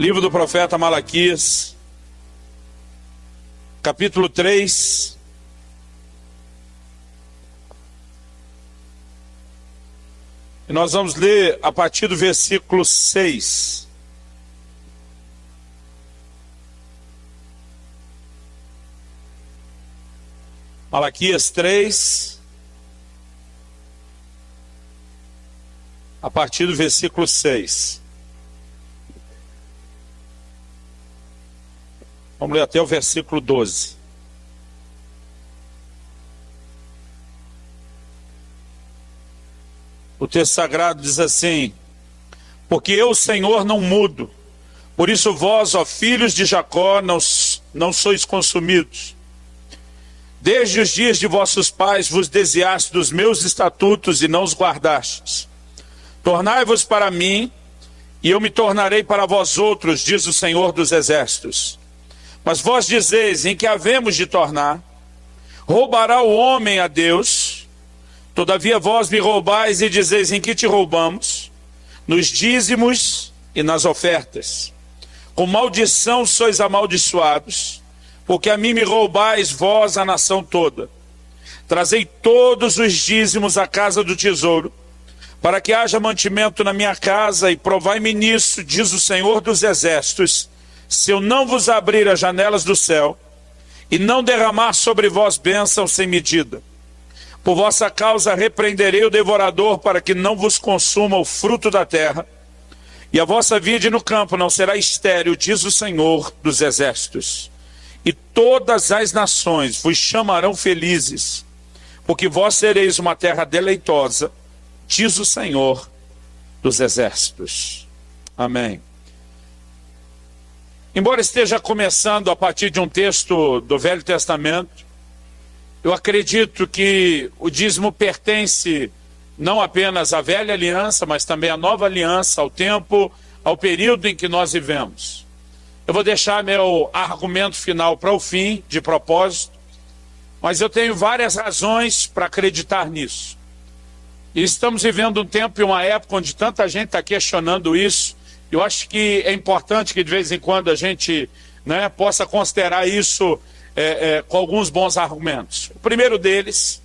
Livro do profeta Malaquias, capítulo 3. E nós vamos ler a partir do versículo 6. Malaquias 3, a partir do versículo 6. Vamos ler até o versículo 12. O texto sagrado diz assim: porque eu, Senhor, não mudo, por isso vós, ó filhos de Jacó, não sois consumidos. Desde os dias de vossos pais vos desviastes dos meus estatutos e não os guardastes. Tornai-vos para mim, e eu me tornarei para vós outros, diz o Senhor dos Exércitos. Mas vós dizeis, em que havemos de tornar? Roubará o homem a Deus? Todavia vós me roubais e dizeis, em que te roubamos? Nos dízimos e nas ofertas. Com maldição sois amaldiçoados, porque a mim me roubais vós a nação toda. Trazei todos os dízimos à casa do tesouro, para que haja mantimento na minha casa, e provai-me nisso, diz o Senhor dos Exércitos, se eu não vos abrir as janelas do céu, e não derramar sobre vós bênção sem medida. Por vossa causa repreenderei o devorador, para que não vos consuma o fruto da terra, e a vossa vide no campo não será estéril, diz o Senhor dos Exércitos. E todas as nações vos chamarão felizes, porque vós sereis uma terra deleitosa, diz o Senhor dos Exércitos. Amém. Embora esteja começando a partir de um texto do Velho Testamento, eu acredito que o dízimo pertence não apenas à velha aliança, mas também à nova aliança, ao tempo, ao período em que nós vivemos. Eu vou deixar meu argumento final para o fim, de propósito, mas eu tenho várias razões para acreditar nisso. E estamos vivendo um tempo e uma época onde tanta gente está questionando isso. Eu acho que é importante que de vez em quando a gente possa considerar isso com alguns bons argumentos. O primeiro deles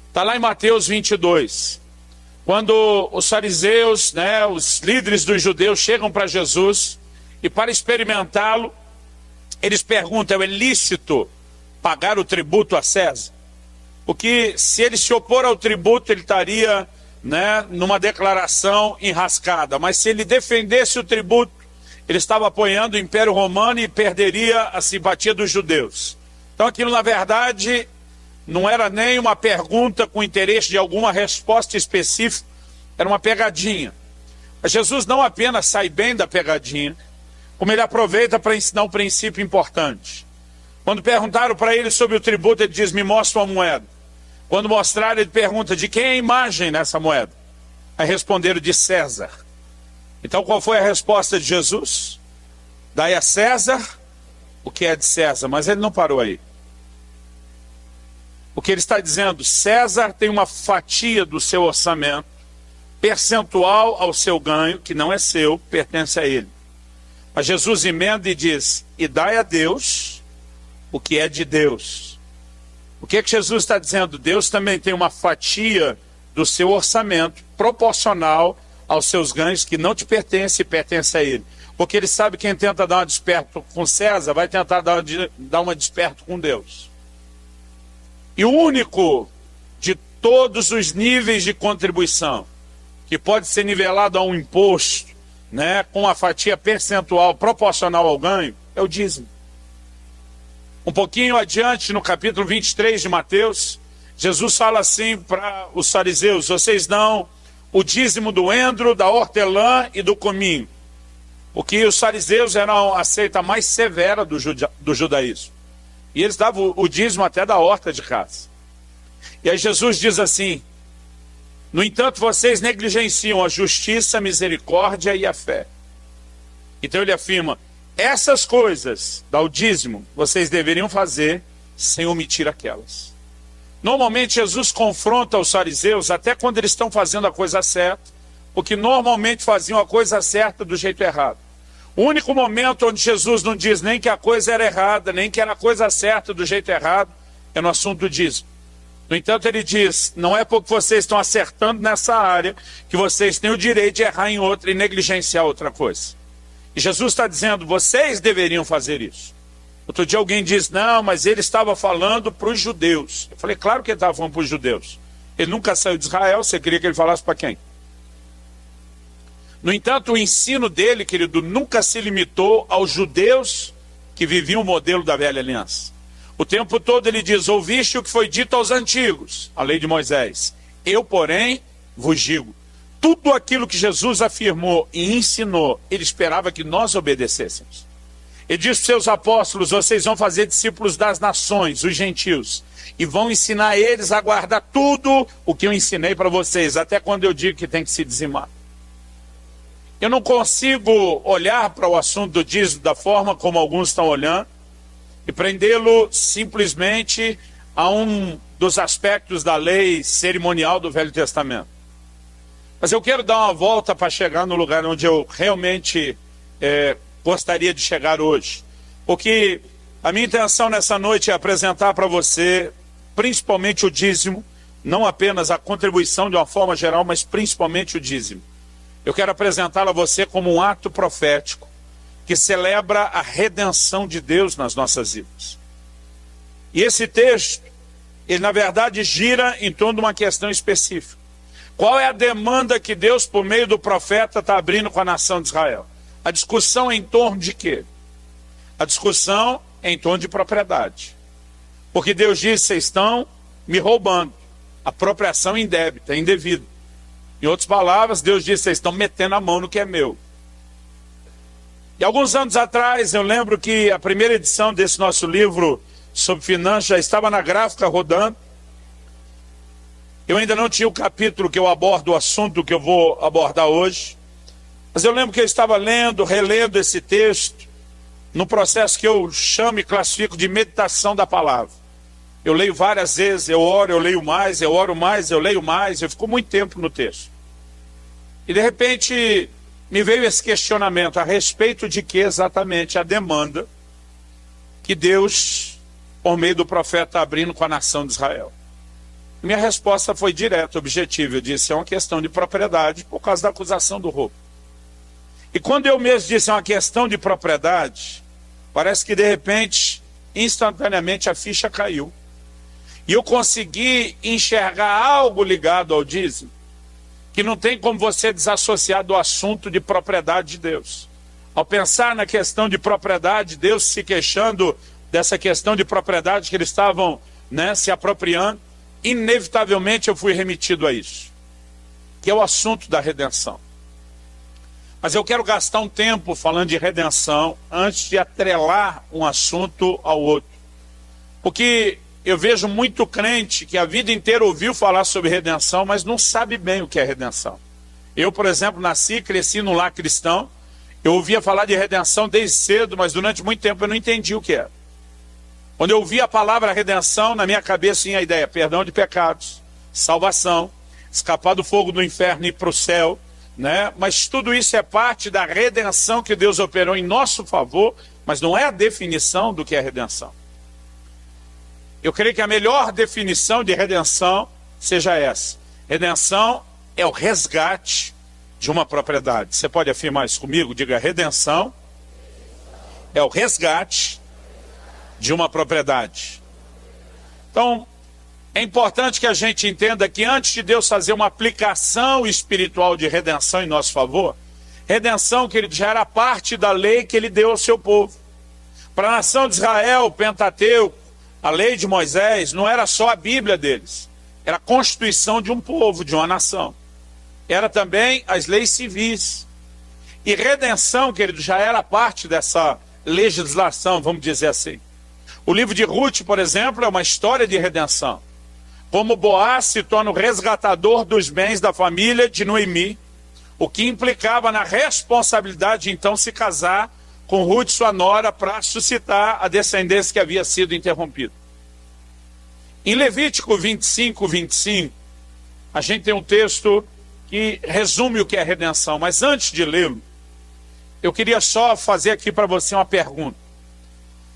está lá em Mateus 22, quando os fariseus, os líderes dos judeus chegam para Jesus e para experimentá-lo, eles perguntam, é lícito pagar o tributo a César? Porque se ele se opor ao tributo, ele estaria numa declaração enrascada, mas se ele defendesse o tributo, ele estava apoiando o Império Romano e perderia a simpatia dos judeus. Então aquilo na verdade não era nem uma pergunta com interesse de alguma resposta específica, era uma pegadinha. Mas Jesus não apenas sai bem da pegadinha, como ele aproveita para ensinar um princípio importante. Quando perguntaram para ele sobre o tributo, ele diz, me mostra uma moeda. Quando mostraram, ele pergunta, de quem é a imagem nessa moeda? Aí responderam, de César. Então qual foi a resposta de Jesus? Dai a César o que é de César. Mas ele não parou aí. O que ele está dizendo, César tem uma fatia do seu orçamento, percentual ao seu ganho, que não é seu, pertence a ele. Mas Jesus emenda e diz, e dai a Deus o que é de Deus. O que Jesus está dizendo? Deus também tem uma fatia do seu orçamento proporcional aos seus ganhos que não te pertence e pertence a ele. Porque ele sabe que quem tenta dar uma desperto com César vai tentar dar uma desperto com Deus. E o único de todos os níveis de contribuição que pode ser nivelado a um imposto, com a fatia percentual proporcional ao ganho, é o dízimo. Um pouquinho adiante, no capítulo 23 de Mateus, Jesus fala assim para os fariseus, vocês dão o dízimo do endro, da hortelã e do cominho. Porque os fariseus eram a seita mais severa do judaísmo. E eles davam o dízimo até da horta de casa. E aí Jesus diz assim, no entanto, vocês negligenciam a justiça, a misericórdia e a fé. Então ele afirma, essas coisas, dá o dízimo, vocês deveriam fazer sem omitir aquelas. Normalmente Jesus confronta os fariseus até quando eles estão fazendo a coisa certa, porque normalmente faziam a coisa certa do jeito errado. O único momento onde Jesus não diz nem que a coisa era errada, nem que era a coisa certa do jeito errado, é no assunto do dízimo. No entanto, ele diz, não é porque vocês estão acertando nessa área que vocês têm o direito de errar em outra e negligenciar outra coisa. E Jesus está dizendo, vocês deveriam fazer isso. Outro dia alguém disse, não, mas ele estava falando para os judeus. Eu falei, claro que ele estava falando para os judeus. Ele nunca saiu de Israel, você queria que ele falasse para quem? No entanto, o ensino dele, querido, nunca se limitou aos judeus que viviam o modelo da velha aliança. O tempo todo ele diz, ouviste o que foi dito aos antigos, a lei de Moisés. Eu, porém, vos digo, tudo aquilo que Jesus afirmou e ensinou, ele esperava que nós obedecêssemos. Ele disse para os seus apóstolos, vocês vão fazer discípulos das nações, os gentios, e vão ensinar eles a guardar tudo o que eu ensinei para vocês, até quando eu digo que tem que se dizimar. Eu não consigo olhar para o assunto do dízimo da forma como alguns estão olhando e prendê-lo simplesmente a um dos aspectos da lei cerimonial do Velho Testamento. Mas eu quero dar uma volta para chegar no lugar onde eu realmente gostaria de chegar hoje. Porque a minha intenção nessa noite é apresentar para você, principalmente o dízimo, não apenas a contribuição de uma forma geral, mas principalmente o dízimo. Eu quero apresentá-lo a você como um ato profético que celebra a redenção de Deus nas nossas vidas. E esse texto, ele na verdade gira em torno de uma questão específica. Qual é a demanda que Deus, por meio do profeta, está abrindo com a nação de Israel? A discussão é em torno de quê? A discussão é em torno de propriedade. Porque Deus diz, vocês estão me roubando. Apropriação indébita, indevida. Em outras palavras, Deus diz, vocês estão metendo a mão no que é meu. E alguns anos atrás, eu lembro que a primeira edição desse nosso livro sobre finanças já estava na gráfica rodando. Eu ainda não tinha o capítulo que eu abordo o assunto que eu vou abordar hoje. Mas eu lembro que eu estava lendo, relendo esse texto, no processo que eu chamo e classifico de meditação da palavra. Eu leio várias vezes, eu oro, eu leio mais, eu oro mais, eu leio mais, eu fico muito tempo no texto. E de repente me veio esse questionamento a respeito de que exatamente a demanda que Deus, por meio do profeta, está abrindo com a nação de Israel. Minha resposta foi direta, objetiva. Eu disse, é uma questão de propriedade por causa da acusação do roubo. E quando eu mesmo disse, é uma questão de propriedade, parece que de repente, instantaneamente a ficha caiu. E eu consegui enxergar algo ligado ao dízimo, que não tem como você desassociar do assunto de propriedade de Deus. Ao pensar na questão de propriedade, Deus se queixando dessa questão de propriedade que eles estavam se apropriando, inevitavelmente eu fui remetido a isso, que é o assunto da redenção. Mas eu quero gastar um tempo falando de redenção antes de atrelar um assunto ao outro. Porque eu vejo muito crente que a vida inteira ouviu falar sobre redenção, mas não sabe bem o que é redenção. Eu, por exemplo, nasci e cresci num lar cristão. Eu ouvia falar de redenção desde cedo, mas durante muito tempo eu não entendi o que era. Quando eu ouvi a palavra redenção, na minha cabeça tinha a ideia, perdão de pecados, salvação, escapar do fogo do inferno e ir para o céu, Mas tudo isso é parte da redenção que Deus operou em nosso favor, mas não é a definição do que é redenção. Eu creio que a melhor definição de redenção seja essa. Redenção é o resgate de uma propriedade. Você pode afirmar isso comigo? Diga, redenção é o resgate de uma propriedade. Então, é importante que a gente entenda que antes de Deus fazer uma aplicação espiritual de redenção em nosso favor, redenção, querido, já era parte da lei que ele deu ao seu povo. Para a nação de Israel, o Pentateuco, a lei de Moisés, não era só a Bíblia deles, era a constituição de um povo, de uma nação. Era também as leis civis. E redenção, querido, já era parte dessa legislação, vamos dizer assim. O livro de Ruth, por exemplo, é uma história de redenção. Como Boaz se torna o resgatador dos bens da família de Noemi, o que implicava na responsabilidade de então se casar com Ruth, sua nora, para suscitar a descendência que havia sido interrompida. Em Levítico 25, a gente tem um texto que resume o que é redenção, mas antes de lê-lo, Eu queria só fazer aqui para você uma pergunta.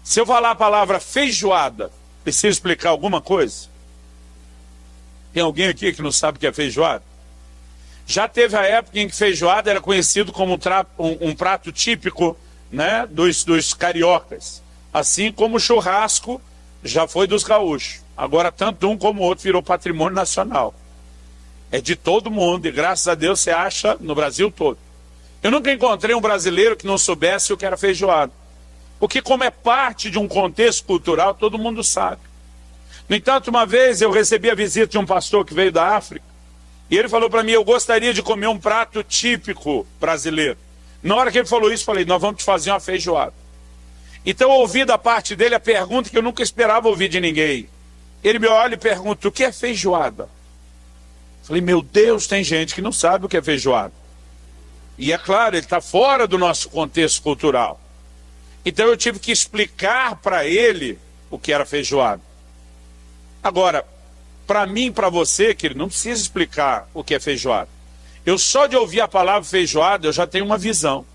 Se eu falar a palavra feijoada, preciso explicar alguma coisa? Tem alguém aqui que não sabe o que é feijoada? Já teve a época em que feijoada era conhecido como um prato típico, né, dos cariocas. Assim como o churrasco já foi dos gaúchos. Agora tanto um como o outro virou patrimônio nacional. É de todo mundo e graças a Deus você acha no Brasil todo. Eu nunca encontrei um brasileiro que não soubesse o que era feijoada. Porque como é parte de um contexto cultural, todo mundo sabe. No entanto, uma vez eu recebi a visita de um pastor que veio da África. E ele falou para mim, eu gostaria de comer um prato típico brasileiro. Na hora que ele falou isso, eu falei, nós vamos te fazer uma feijoada. Então eu ouvi da parte dele a pergunta que eu nunca esperava ouvir de ninguém. Ele me olha e pergunta, o que é feijoada? Eu falei, meu Deus, tem gente que não sabe o que é feijoada. E é claro, ele está fora do nosso contexto cultural. Então eu tive que explicar para ele o que era feijoada. Agora, para mim e para você, querido, não precisa explicar o que é feijoada. Eu só de ouvir a palavra feijoada, eu já tenho uma visão.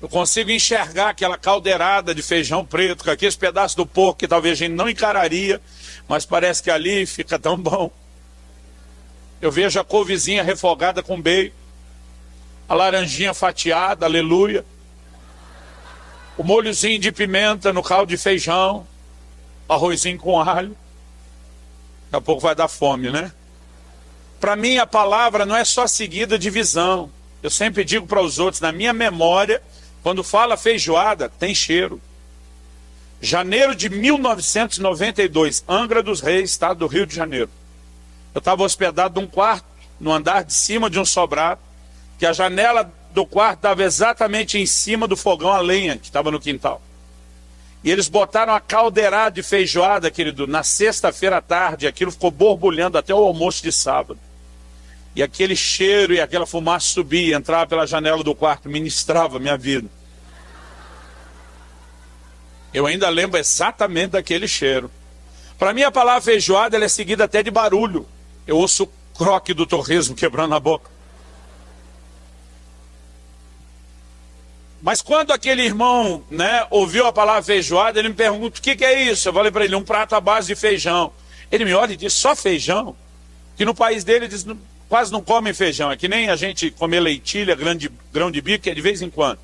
Eu consigo enxergar aquela caldeirada de feijão preto, com aqueles pedaços do porco que talvez a gente não encararia, mas parece que ali fica tão bom. Eu vejo a couvezinha refogada com bacon, a laranjinha fatiada, aleluia. O molhozinho de pimenta no caldo de feijão, arrozinho com alho. Daqui a pouco vai dar fome, né? Para mim a palavra não é só seguida de visão. Eu sempre digo para os outros, na minha memória, quando fala feijoada, tem cheiro. Janeiro de 1992, Angra dos Reis, estado do Rio de Janeiro. Eu estava hospedado num quarto, no andar de cima de um sobrado, que a janela do quarto dava exatamente em cima do fogão a lenha que estava no quintal. E eles botaram a caldeirada de feijoada, querido, na sexta-feira à tarde, aquilo ficou borbulhando até o almoço de sábado. E aquele cheiro e aquela fumaça subia, entrava pela janela do quarto, ministrava a minha vida. Eu ainda lembro exatamente daquele cheiro. Para mim a palavra feijoada ela é seguida até de barulho. Eu ouço o croque do torresmo quebrando a boca. Mas quando aquele irmão, né, ouviu a palavra feijoada, ele me pergunta, o que é isso? Eu falei para ele, um prato à base de feijão. Ele me olha e diz, só feijão? Que no país dele eles quase não comem feijão. É que nem a gente comer leitilha, grão de bico, que é de vez em quando.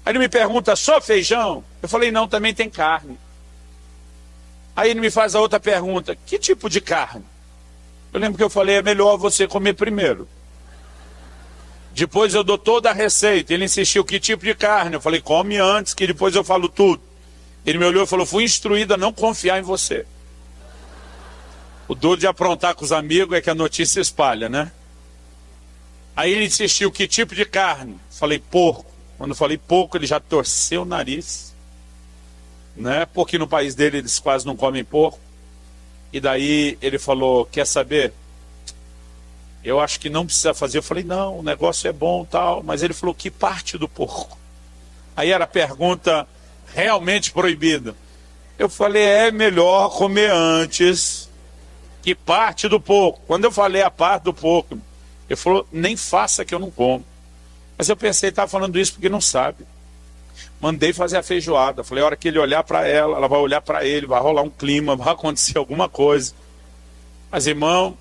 Aí ele me pergunta, só feijão? Eu falei, não, também tem carne. Aí ele me faz a outra pergunta, que tipo de carne? Eu lembro que eu falei, é melhor você comer primeiro. Depois eu dou toda a receita. Ele insistiu, que tipo de carne? Eu falei, come antes, que depois eu falo tudo. Ele me olhou e falou, fui instruído a não confiar em você. O duro de aprontar com os amigos é que a notícia espalha, né? Aí ele insistiu, que tipo de carne? Eu falei, porco. Quando eu falei porco, ele já torceu o nariz. Né? Porque no país dele eles quase não comem porco. E daí ele falou, quer saber? Eu acho que não precisa fazer. Eu falei, não, o negócio é bom tal. Mas ele falou, que parte do porco? Aí era a pergunta realmente proibida. Eu falei, é melhor comer antes. Que parte do porco? Quando eu falei a parte do porco, ele falou, nem faça que eu não como. Mas eu pensei, ele estava falando isso porque não sabe. Mandei fazer a feijoada. Falei, a hora que ele olhar para ela vai olhar para ele, vai rolar um clima, vai acontecer alguma coisa. Mas, irmão,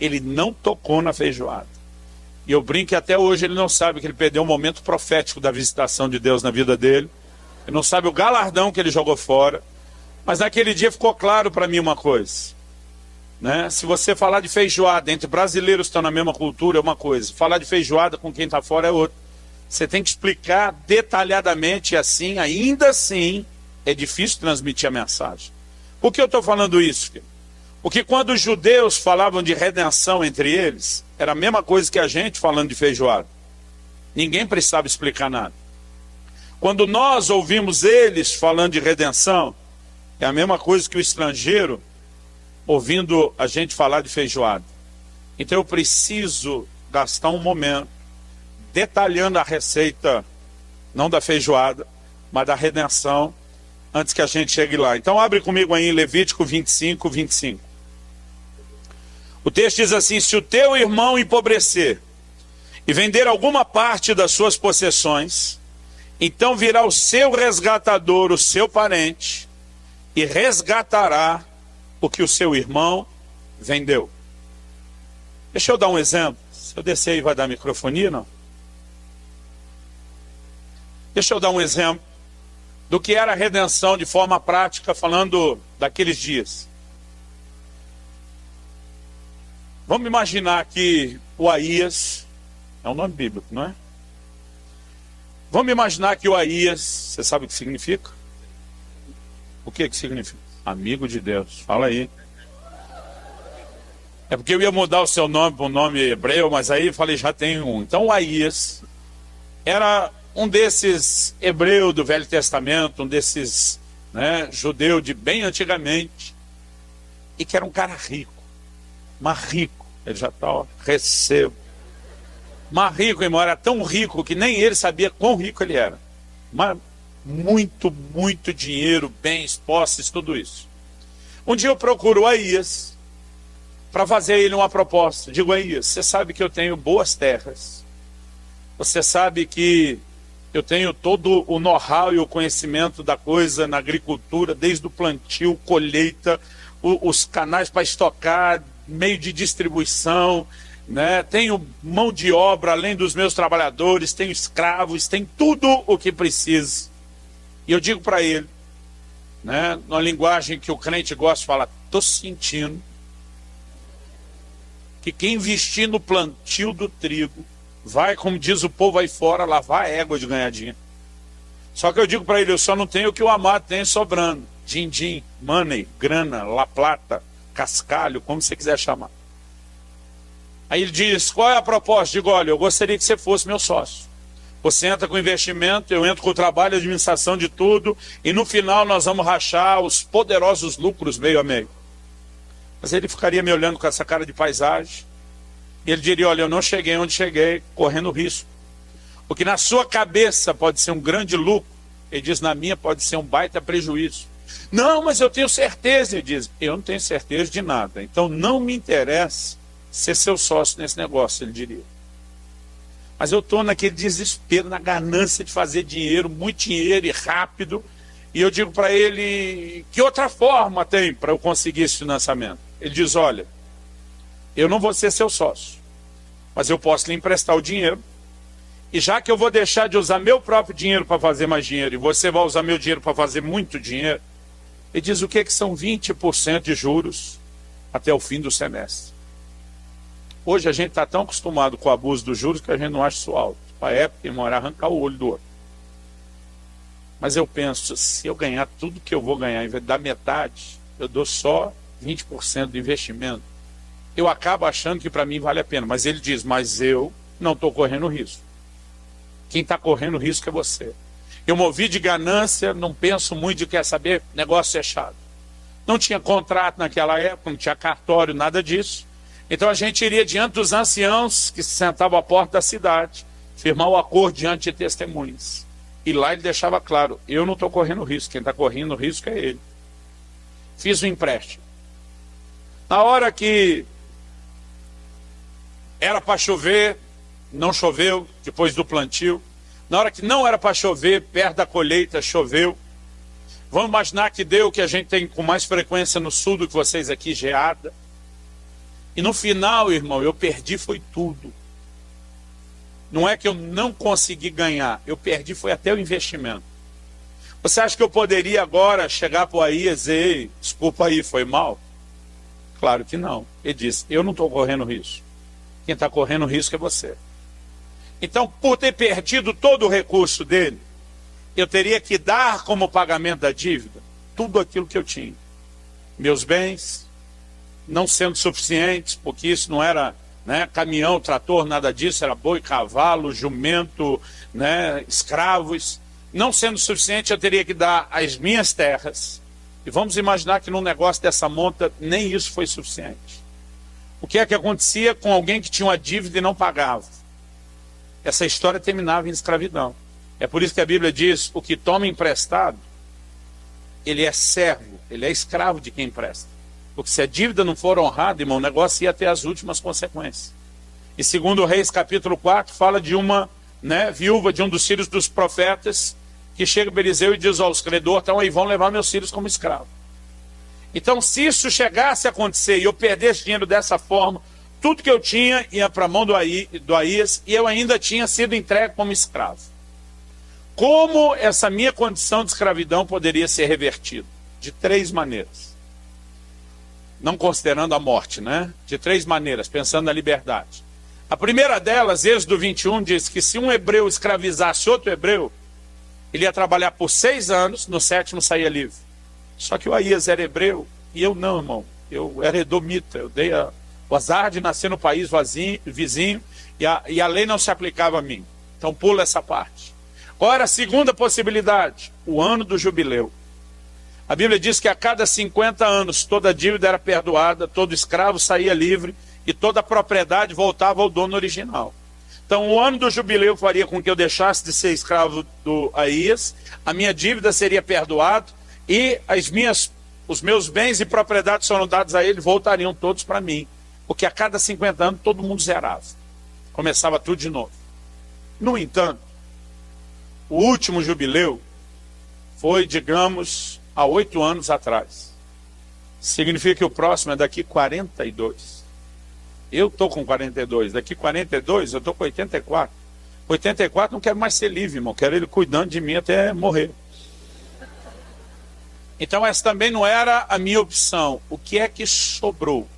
ele não tocou na feijoada. E eu brinco que até hoje ele não sabe que ele perdeu um momento profético da visitação de Deus na vida dele. Ele não sabe o galardão que ele jogou fora. Mas naquele dia ficou claro para mim uma coisa. Né? Se você falar de feijoada entre brasileiros que estão na mesma cultura é uma coisa. Falar de feijoada com quem está fora é outra. Você tem que explicar detalhadamente assim, ainda assim, é difícil transmitir a mensagem. Por que eu estou falando isso? Porque quando os judeus falavam de redenção entre eles, era a mesma coisa que a gente falando de feijoada. Ninguém precisava explicar nada. Quando nós ouvimos eles falando de redenção, é a mesma coisa que o estrangeiro ouvindo a gente falar de feijoada. Então eu preciso gastar um momento detalhando a receita, não da feijoada, mas da redenção, antes que a gente chegue lá. Então abre comigo aí em Levítico 25, 25. O texto diz assim, se o teu irmão empobrecer e vender alguma parte das suas possessões, então virá o seu resgatador, o seu parente, e resgatará o que o seu irmão vendeu. Deixa eu dar um exemplo. Se eu descer aí, vai dar microfonia, não? Deixa eu dar um exemplo do que era a redenção de forma prática, falando daqueles dias. Vamos imaginar que o Aías, é um nome bíblico, não é? Vamos imaginar que o Aías, você sabe o que significa? O que significa? Amigo de Deus, fala aí. É porque eu ia mudar o seu nome para um nome hebreu, mas aí eu falei, já tem um. Então o Aías era um desses hebreus do Velho Testamento, um desses judeu de bem antigamente, e que era um cara rico, mas rico, ele já está, recebo. Mas rico, irmão, era tão rico que nem ele sabia quão rico ele era. Mas muito, muito dinheiro, bens, posses, tudo isso. Um dia eu procuro o Aías para fazer ele uma proposta. Digo, Aías, você sabe que eu tenho boas terras. Você sabe que eu tenho todo o know-how e o conhecimento da coisa na agricultura, desde o plantio, colheita, os canais para estocar, meio de distribuição, tenho mão de obra além dos meus trabalhadores, tenho escravos, tem tudo o que preciso. E eu digo para ele, numa linguagem que o crente gosta de falar, estou sentindo que quem investir no plantio do trigo vai, como diz o povo aí fora, lavar a égua de ganhar dinheiro. Só que eu digo para ele, eu só não tenho o que o amado tem sobrando. Din-din, money, grana, la plata, cascalho, como você quiser chamar. Aí ele diz, qual é a proposta? Digo, olha, eu gostaria que você fosse meu sócio. Você entra com investimento, eu entro com o trabalho, administração de tudo, e no final nós vamos rachar os poderosos lucros meio a meio. Mas ele ficaria me olhando com essa cara de paisagem, e ele diria, olha, eu não cheguei onde cheguei, correndo risco. O que na sua cabeça pode ser um grande lucro, ele diz, na minha pode ser um baita prejuízo. Não, mas eu tenho certeza, ele diz, eu não tenho certeza de nada, então não me interessa ser seu sócio nesse negócio, ele diria. Mas eu estou naquele desespero, na ganância de fazer dinheiro, muito dinheiro e rápido, e eu digo para ele, que outra forma tem para eu conseguir esse financiamento? Ele diz, olha, eu não vou ser seu sócio, mas eu posso lhe emprestar o dinheiro, e já que eu vou deixar de usar meu próprio dinheiro para fazer mais dinheiro, e você vai usar meu dinheiro para fazer muito dinheiro, ele diz, o que são 20% de juros até o fim do semestre? Hoje a gente está tão acostumado com o abuso dos juros que a gente não acha isso alto. Para a época, irmão, era arrancar o olho do outro. Mas eu penso, se eu ganhar tudo que eu vou ganhar, em vez de dar metade, eu dou só 20% do investimento. Eu acabo achando que para mim vale a pena. Mas ele diz, mas eu não estou correndo risco. Quem está correndo risco é você. Eu movi de ganância, não penso muito de quer saber, negócio fechado. Não tinha contrato naquela época, não tinha cartório, nada disso. Então a gente iria diante dos anciãos que se sentavam à porta da cidade, firmar o acordo diante de testemunhas. E lá ele deixava claro, eu não estou correndo risco, quem está correndo risco é ele. Fiz um empréstimo. Na hora que era para chover, não choveu, depois do plantio. Na hora que não era para chover, perto da colheita, choveu. Vamos imaginar que deu o que a gente tem com mais frequência no sul do que vocês aqui, geada. E no final, irmão, eu perdi foi tudo. Não é que eu não consegui ganhar, eu perdi foi até o investimento. Você acha que eu poderia agora chegar para o Aías e dizer, desculpa aí, foi mal? Claro que não. Ele disse, eu não estou correndo risco. Quem está correndo risco é você. Então, por ter perdido todo o recurso dele, eu teria que dar como pagamento da dívida tudo aquilo que eu tinha. Meus bens, não sendo suficientes, porque isso não era caminhão, trator, nada disso, era boi, cavalo, jumento, escravos. Não sendo suficiente, eu teria que dar as minhas terras. E vamos imaginar que num negócio dessa monta, nem isso foi suficiente. O que é que acontecia com alguém que tinha uma dívida e não pagava? Essa história terminava em escravidão. É por isso que a Bíblia diz, o que toma emprestado, ele é servo, ele é escravo de quem empresta. Porque se a dívida não for honrada, irmão, o negócio ia ter as últimas consequências. E segundo Reis capítulo 4, fala de uma viúva de um dos filhos dos profetas, que chega para Eliseu e diz aos credores, então aí vão levar meus filhos como escravo. Então, se isso chegasse a acontecer e eu perdesse dinheiro dessa forma, tudo que eu tinha ia para a mão do Aías e eu ainda tinha sido entregue como escravo. Como essa minha condição de escravidão poderia ser revertida? De 3 maneiras. Não considerando a morte, De 3 maneiras, pensando na liberdade. A primeira delas, Êxodo 21, diz que se um hebreu escravizasse outro hebreu, ele ia trabalhar por 6 anos, no 7º saía livre. Só que o Aías era hebreu e eu não, irmão. Eu era edomita, eu dei o azar de nascer no país vizinho e a lei não se aplicava a mim. Então pula essa parte. Qual era a segunda possibilidade? O ano do jubileu. A Bíblia diz que a cada 50 anos toda dívida era perdoada, todo escravo saía livre e toda propriedade voltava ao dono original. Então o ano do jubileu faria com que eu deixasse de ser escravo do Aías, a minha dívida seria perdoada e os meus bens e propriedades foram dados a ele, voltariam todos para mim. Porque a cada 50 anos todo mundo zerava. Começava tudo de novo. No entanto, o último jubileu foi, digamos, há 8 anos atrás. Significa que o próximo é daqui 42. Eu estou com 42. Daqui 42 eu estou com 84. 84 não quero mais ser livre, irmão. Quero ele cuidando de mim até morrer. Então essa também não era a minha opção. O que é que sobrou?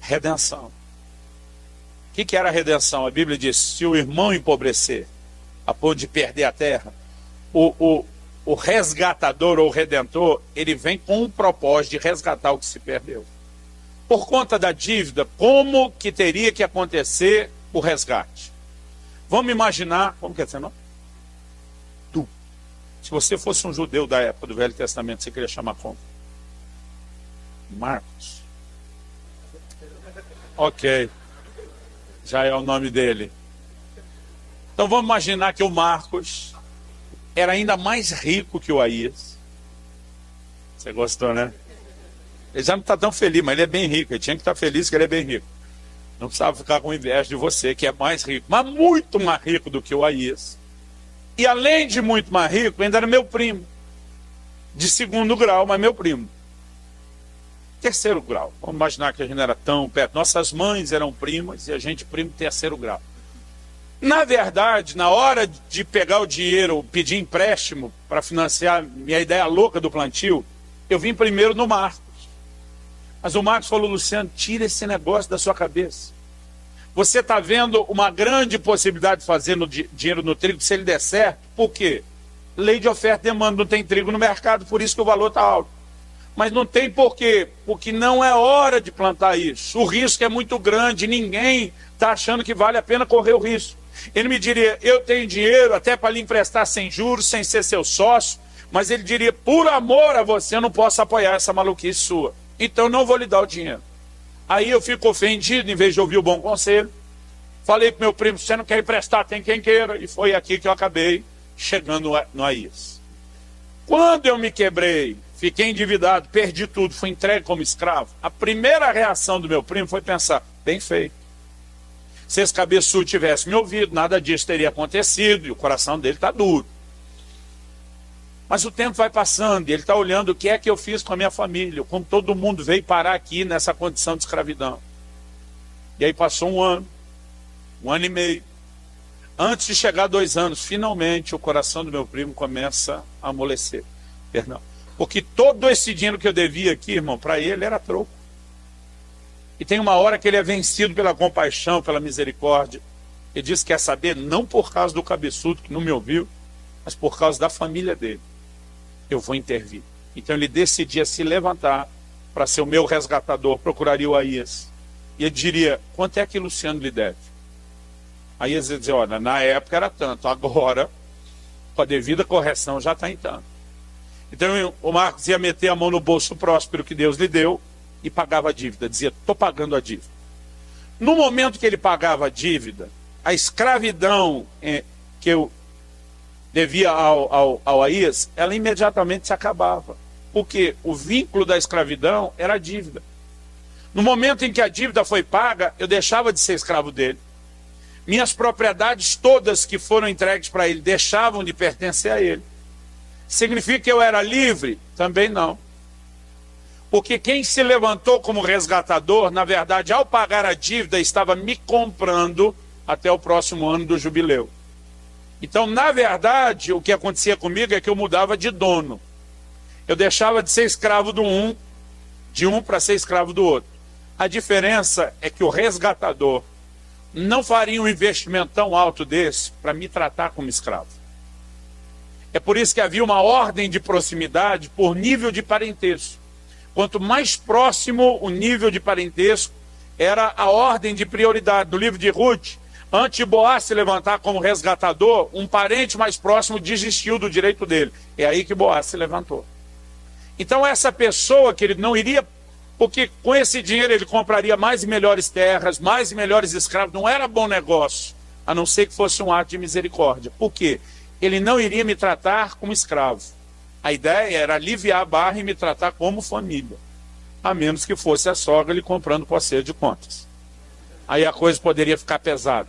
Redenção. O que era a redenção? A Bíblia diz, se o irmão empobrecer, a ponto de perder a terra, o resgatador ou redentor, ele vem com um propósito de resgatar o que se perdeu. Por conta da dívida, como que teria que acontecer o resgate? Vamos imaginar, como que é seu nome? Tu. Se você fosse um judeu da época do Velho Testamento, você queria chamar como? Marcos. Ok. Já é o nome dele. Então vamos imaginar que o Marcos era ainda mais rico que o Aías. Você gostou, né? Ele já não está tão feliz, mas ele é bem rico. Ele tinha que estar feliz que ele é bem rico. Não precisava ficar com inveja de você, que é mais rico. Mas muito mais rico do que o Aías. E além de muito mais rico, ainda era meu primo. De 2º grau, mas meu primo. 3º grau. Vamos imaginar que a gente não era tão perto. Nossas mães eram primas e a gente primo 3º grau. Na verdade, na hora de pegar o dinheiro, pedir empréstimo para financiar minha ideia louca do plantio, eu vim primeiro no Marcos. Mas o Marcos falou, Luciano, tira esse negócio da sua cabeça. Você está vendo uma grande possibilidade de fazer dinheiro no trigo se ele der certo. Por quê? Lei de oferta e demanda, não tem trigo no mercado, por isso que o valor está alto. Mas não tem por quê? Porque não é hora de plantar isso. O risco é muito grande, ninguém está achando que vale a pena correr o risco. Ele me diria, eu tenho dinheiro até para lhe emprestar sem juros, sem ser seu sócio, mas ele diria, por amor a você, eu não posso apoiar essa maluquice sua. Então não vou lhe dar o dinheiro. Aí eu fico ofendido, em vez de ouvir o bom conselho. Falei para meu primo, se você não quer emprestar, tem quem queira. E foi aqui que eu acabei chegando no Aías. Quando eu me quebrei, fiquei endividado, perdi tudo, fui entregue como escravo, a primeira reação do meu primo foi pensar, bem feito. Se esse cabeçudo tivesse me ouvido, nada disso teria acontecido, e o coração dele está duro. Mas o tempo vai passando, e ele está olhando o que é que eu fiz com a minha família, como todo mundo veio parar aqui nessa condição de escravidão. E aí passou 1 ano, 1 ano e meio. Antes de chegar a 2 anos, finalmente o coração do meu primo começa a amolecer. Perdão. Porque todo esse dinheiro que eu devia aqui, irmão, para ele era troco. E tem uma hora que ele é vencido pela compaixão, pela misericórdia. Ele diz que quer saber, não por causa do cabeçudo que não me ouviu, mas por causa da família dele. Eu vou intervir. Então ele decidia se levantar para ser o meu resgatador, procuraria o Aías. E ele diria, quanto é que Luciano lhe deve? Aí eles diziam, olha, na época era tanto, agora, com a devida correção, já está em tanto. Então o Marcos ia meter a mão no bolso próspero que Deus lhe deu e pagava a dívida, dizia, estou pagando a dívida. No momento que ele pagava a dívida, a escravidão que eu devia ao Aías, ela imediatamente se acabava. Porque o vínculo da escravidão era a dívida. No momento em que a dívida foi paga, eu deixava de ser escravo dele. Minhas propriedades todas que foram entregues para ele deixavam de pertencer a ele. Significa que eu era livre? Também não. Porque quem se levantou como resgatador, na verdade, ao pagar a dívida, estava me comprando até o próximo ano do jubileu. Então, na verdade, o que acontecia comigo é que eu mudava de dono. Eu deixava de ser escravo de um para ser escravo do outro. A diferença é que o resgatador não faria um investimento tão alto desse para me tratar como escravo. É por isso que havia uma ordem de proximidade por nível de parentesco. Quanto mais próximo o nível de parentesco, era a ordem de prioridade. No livro de Ruth, antes de Boaz se levantar como resgatador, um parente mais próximo desistiu do direito dele. É aí que Boaz se levantou. Então essa pessoa, querido, não iria, porque com esse dinheiro ele compraria mais e melhores terras, mais e melhores escravos, não era bom negócio, a não ser que fosse um ato de misericórdia. Por quê? Ele não iria me tratar como escravo. A ideia era aliviar a barra e me tratar como família. A menos que fosse a sogra lhe comprando por acerto de contas. Aí a coisa poderia ficar pesada.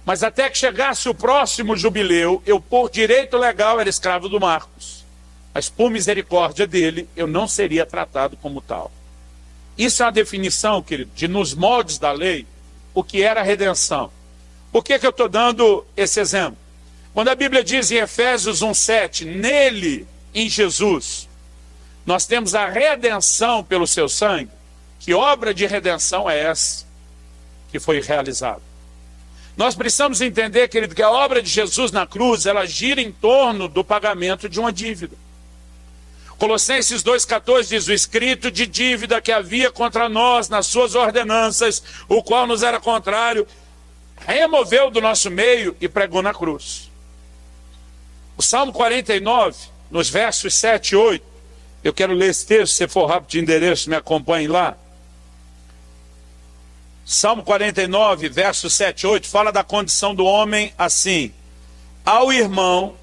Mas até que chegasse o próximo jubileu, eu, por direito legal, era escravo do Marcos. Mas por misericórdia dele, eu não seria tratado como tal. Isso é uma definição, querido, de nos moldes da lei, o que era a redenção. Por que eu estou dando esse exemplo? Quando a Bíblia diz em Efésios 1,7, nele, em Jesus, nós temos a redenção pelo seu sangue. Que obra de redenção é essa que foi realizada? Nós precisamos entender, querido, que a obra de Jesus na cruz, ela gira em torno do pagamento de uma dívida. Colossenses 2,14 diz, o escrito de dívida que havia contra nós nas suas ordenanças, o qual nos era contrário, removeu do nosso meio e pregou na cruz. O Salmo 49, nos versos 7 e 8, eu quero ler esse texto, se for rápido de endereço, me acompanhe lá. Salmo 49, versos 7 e 8, fala da condição do homem assim: ao irmão,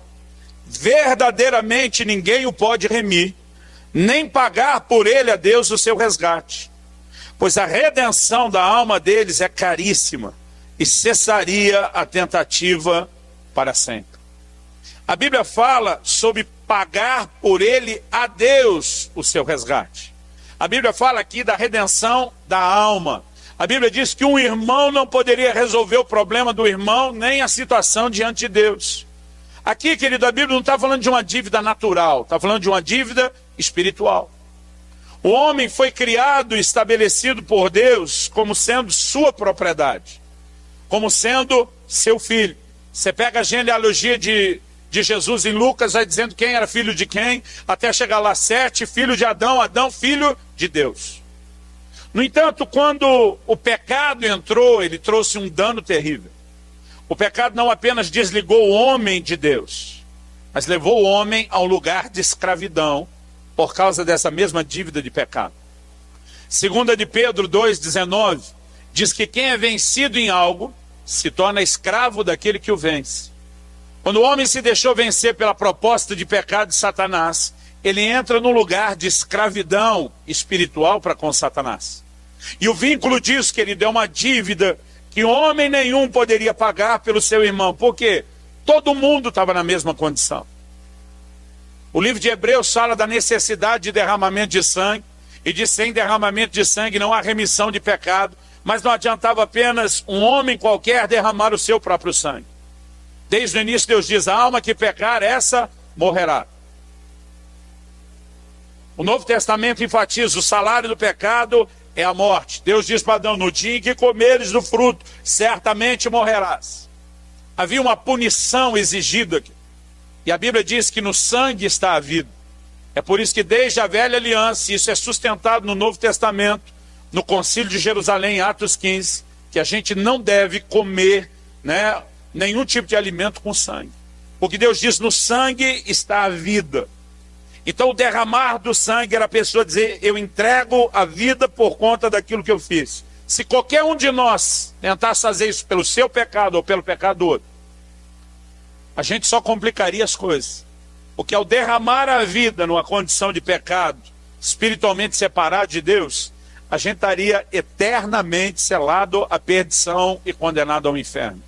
verdadeiramente ninguém o pode remir, nem pagar por ele a Deus o seu resgate, pois a redenção da alma deles é caríssima, e cessaria a tentativa para sempre. A Bíblia fala sobre pagar por ele a Deus o seu resgate. A Bíblia fala aqui da redenção da alma. A Bíblia diz que um irmão não poderia resolver o problema do irmão, nem a situação diante de Deus. Aqui, querido, a Bíblia não está falando de uma dívida natural, está falando de uma dívida espiritual. O homem foi criado e estabelecido por Deus como sendo sua propriedade, como sendo seu filho. Você pega a genealogia de Jesus em Lucas, vai dizendo quem era filho de quem, até chegar lá, Sete, filho de Adão, Adão, filho de Deus. No entanto, quando o pecado entrou, ele trouxe um dano terrível. O pecado não apenas desligou o homem de Deus, mas levou o homem a um lugar de escravidão, por causa dessa mesma dívida de pecado. 2 de Pedro 2,19, diz que quem é vencido em algo, se torna escravo daquele que o vence. Quando o homem se deixou vencer pela proposta de pecado de Satanás, ele entra num lugar de escravidão espiritual para com Satanás. E o vínculo disso, querido, é uma dívida que homem nenhum poderia pagar pelo seu irmão. Por quê? Todo mundo estava na mesma condição. O livro de Hebreus fala da necessidade de derramamento de sangue, e diz sem derramamento de sangue não há remissão de pecado, mas não adiantava apenas um homem qualquer derramar o seu próprio sangue. Desde o início Deus diz, a alma que pecar, essa morrerá. O Novo Testamento enfatiza, o salário do pecado é a morte. Deus diz para Adão, no dia em que comeres do fruto, certamente morrerás. Havia uma punição exigida aqui. E a Bíblia diz que no sangue está a vida. É por isso que desde a velha aliança, isso é sustentado no Novo Testamento, no Concílio de Jerusalém, Atos 15, que a gente não deve comer, nenhum tipo de alimento com sangue. Porque Deus diz, no sangue está a vida. Então o derramar do sangue era a pessoa dizer, eu entrego a vida por conta daquilo que eu fiz. Se qualquer um de nós tentasse fazer isso pelo seu pecado ou pelo pecado do outro, a gente só complicaria as coisas. Porque ao derramar a vida numa condição de pecado, espiritualmente separado de Deus, a gente estaria eternamente selado à perdição e condenado ao inferno.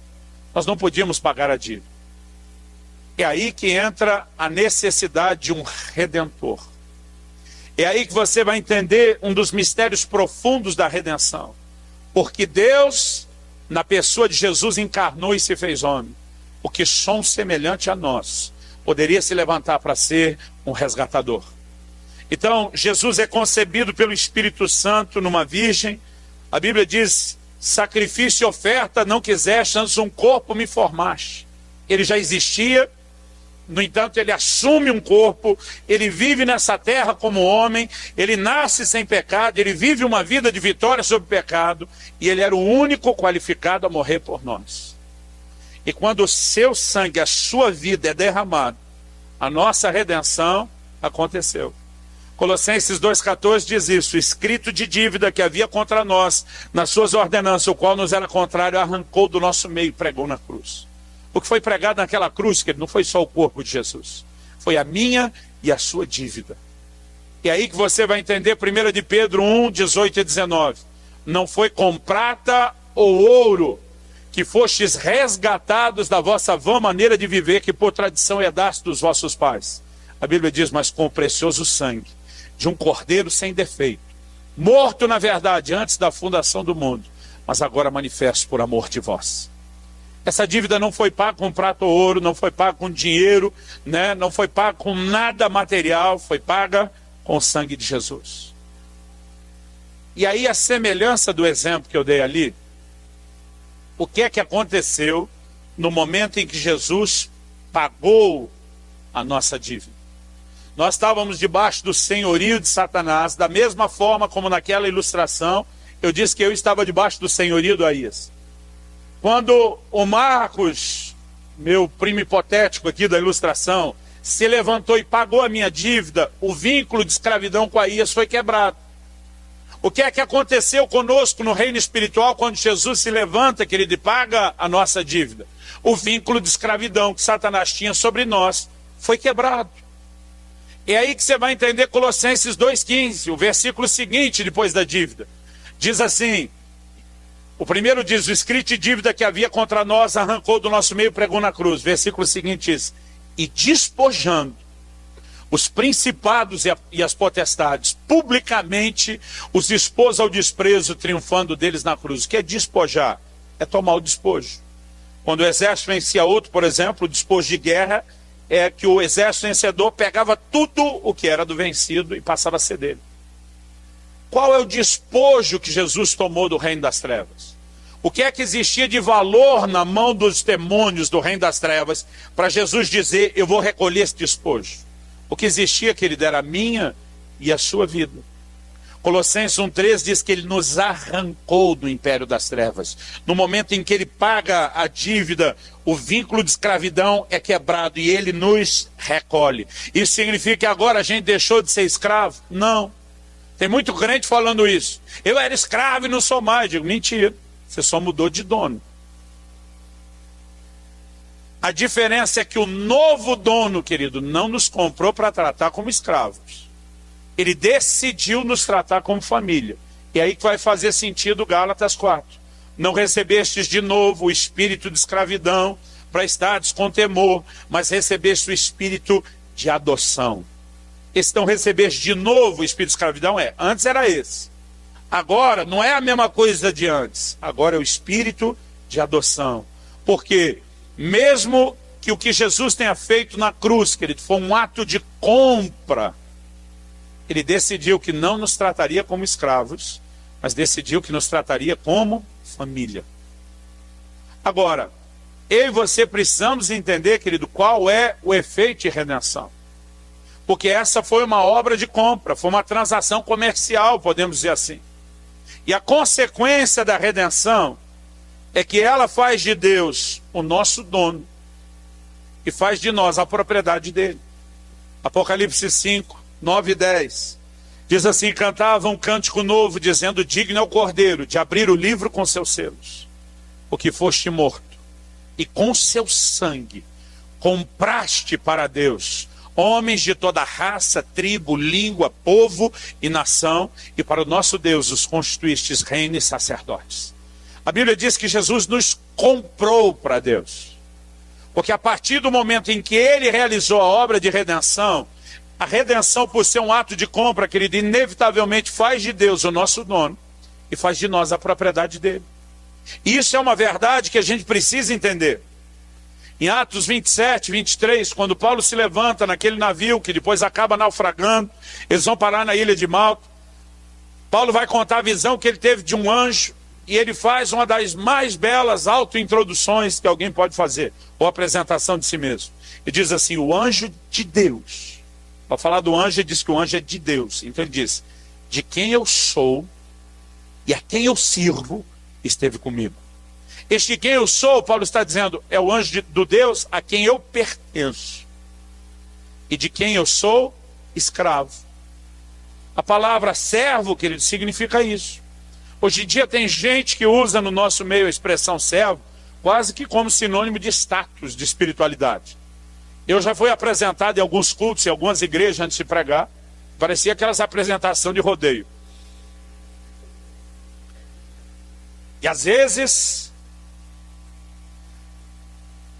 Nós não podíamos pagar a dívida. É aí que entra a necessidade de um redentor. É aí que você vai entender um dos mistérios profundos da redenção. Porque Deus, na pessoa de Jesus, encarnou e se fez homem. Porque som semelhante a nós poderia se levantar para ser um resgatador. Então, Jesus é concebido pelo Espírito Santo numa virgem. A Bíblia diz, sacrifício e oferta não quiseste, antes um corpo me formaste. Ele já existia, no entanto, ele assume um corpo, ele vive nessa terra como homem, ele nasce sem pecado, ele vive uma vida de vitória sobre o pecado, e ele era o único qualificado a morrer por nós. E quando o seu sangue, a sua vida é derramado, a nossa redenção aconteceu. Colossenses 2,14 diz isso, escrito de dívida que havia contra nós, nas suas ordenanças, o qual nos era contrário, arrancou do nosso meio e pregou na cruz. O que foi pregado naquela cruz, que não foi só o corpo de Jesus, foi a minha e a sua dívida. E aí que você vai entender 1 de Pedro 1, 18 e 19. Não foi com prata ou ouro que fostes resgatados da vossa vã maneira de viver, que por tradição herdaste dos vossos pais. A Bíblia diz, mas com o precioso sangue de um cordeiro sem defeito, morto na verdade antes da fundação do mundo, mas agora manifesto por amor de vós. Essa dívida não foi paga com prata ou ouro, não foi paga com dinheiro, né? Não foi paga com nada material, foi paga com o sangue de Jesus. E aí a semelhança do exemplo que eu dei ali, o que é que aconteceu no momento em que Jesus pagou a nossa dívida? Nós estávamos debaixo do senhorio de Satanás, da mesma forma como naquela ilustração, eu disse que eu estava debaixo do senhorio do Aías. Quando o Marcos, meu primo hipotético aqui da ilustração, se levantou e pagou a minha dívida, o vínculo de escravidão com Aías foi quebrado. O que é que aconteceu conosco no reino espiritual quando Jesus se levanta, querido, e paga a nossa dívida? O vínculo de escravidão que Satanás tinha sobre nós foi quebrado. É aí que você vai entender Colossenses 2,15, o versículo seguinte depois da dívida. Diz assim, o primeiro diz, o escrito de dívida que havia contra nós arrancou do nosso meio e pregou na cruz. Versículo seguinte diz, e despojando os principados e as potestades, publicamente os expôs ao desprezo, triunfando deles na cruz. O que é despojar? É tomar o despojo. Quando o exército vencia outro, por exemplo, o despojo de guerra, é que o exército vencedor pegava tudo o que era do vencido e passava a ser dele. Qual é o despojo que Jesus tomou do reino das trevas? O que é que existia de valor na mão dos demônios do reino das trevas para Jesus dizer, eu vou recolher esse despojo? O que existia, querido, era a minha e a sua vida. Colossenses 1,13 diz que ele nos arrancou do império das trevas. No momento em que ele paga a dívida, o vínculo de escravidão é quebrado e ele nos recolhe. Isso significa que agora a gente deixou de ser escravo? Não. Tem muito crente falando isso. Eu era escravo e não sou mais. Digo, mentira. Você só mudou de dono. A diferença é que o novo dono, querido, não nos comprou para tratar como escravos. Ele decidiu nos tratar como família. E aí que vai fazer sentido Gálatas 4. Não recebestes de novo o espírito de escravidão para estares com temor, mas recebeste o espírito de adoção. Esse não recebeste de novo o espírito de escravidão? Antes era esse. Agora não é a mesma coisa de antes. Agora é o espírito de adoção. Porque mesmo que o que Jesus tenha feito na cruz, querido, foi um ato de compra, ele decidiu que não nos trataria como escravos, mas decidiu que nos trataria como família. Agora, eu e você precisamos entender, querido, qual é o efeito de redenção. Porque essa foi uma obra de compra, foi uma transação comercial, podemos dizer assim. E a consequência da redenção é que ela faz de Deus o nosso dono e faz de nós a propriedade dele. Apocalipse 5, 9 e 10. Diz assim, cantava um cântico novo, dizendo, digno é o Cordeiro de abrir o livro com seus selos, porque foste morto, e com seu sangue compraste para Deus homens de toda raça, tribo, língua, povo e nação, e para o nosso Deus os constituístes reino e sacerdotes. A Bíblia diz que Jesus nos comprou para Deus. Porque a partir do momento em que ele realizou a obra de redenção, a redenção, por ser um ato de compra, querido, inevitavelmente faz de Deus o nosso dono e faz de nós a propriedade dele. E isso é uma verdade que a gente precisa entender. Em Atos 27, 23, quando Paulo se levanta naquele navio que depois acaba naufragando, eles vão parar na ilha de Malta. Paulo vai contar a visão que ele teve de um anjo e ele faz uma das mais belas autointroduções que alguém pode fazer, ou apresentação de si mesmo. Ele diz assim: o anjo de Deus. Para falar do anjo, ele diz que o anjo é de Deus. Então ele diz: de quem eu sou e a quem eu sirvo esteve comigo. Este de quem eu sou, Paulo está dizendo, é o anjo do Deus a quem eu pertenço. E de quem eu sou, escravo. A palavra servo, querido, significa isso. Hoje em dia tem gente que usa no nosso meio a expressão servo quase que como sinônimo de status, de espiritualidade. Eu já fui apresentado em alguns cultos, em algumas igrejas antes de pregar, parecia aquelas apresentações de rodeio. E às vezes,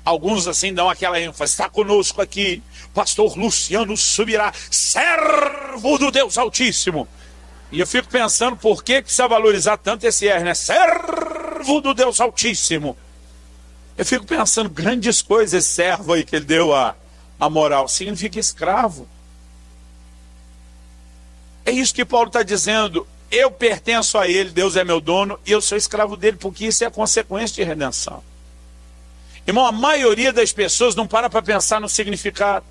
alguns assim dão aquela ênfase: está conosco aqui, pastor Luciano Subirá, servo do Deus Altíssimo. E eu fico pensando, por que precisa valorizar tanto esse R, né? Servo do Deus Altíssimo. Eu fico pensando, grandes coisas esse servo aí que ele deu a moral. Significa escravo. É isso que Paulo está dizendo. Eu pertenço a ele, Deus é meu dono, e eu sou escravo dele, porque isso é a consequência de redenção. Irmão, a maioria das pessoas não para pensar no significado.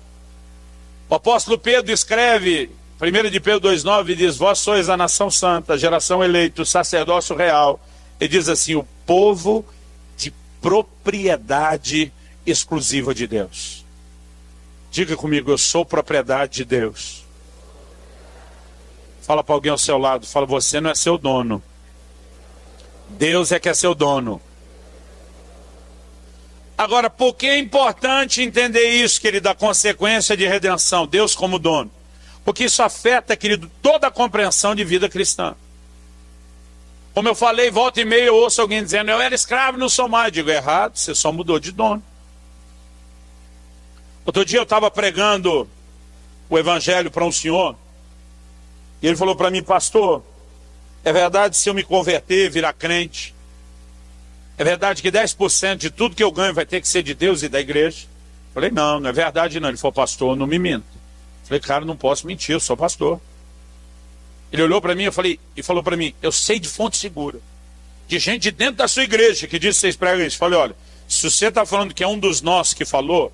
O apóstolo Pedro escreve, 1 de Pedro 2,9, diz: vós sois a nação santa, geração eleita, o sacerdócio real. Ele diz assim: o povo de propriedade exclusiva de Deus. Diga comigo: eu sou propriedade de Deus. Fala para alguém ao seu lado, fala: você não é seu dono. Deus é que é seu dono. Agora, por que é importante entender isso, querido, da consequência de redenção, Deus como dono? Porque isso afeta, querido, toda a compreensão de vida cristã. Como eu falei, volta e meia eu ouço alguém dizendo: eu era escravo, não sou mais. Eu digo: errado, você só mudou de dono. Outro dia eu estava pregando o evangelho para um senhor, e ele falou para mim: pastor, é verdade, se eu me converter, virar crente, é verdade que 10% de tudo que eu ganho vai ter que ser de Deus e da igreja? Eu falei: não, não é verdade não. Ele falou: pastor, não me minta. Eu falei: cara, não posso mentir, eu sou pastor. Ele olhou para mim e falou para mim: eu sei de fonte segura, de gente de dentro da sua igreja que diz que vocês pregam isso. Eu falei: olha, se você está falando que é um dos nossos que falou,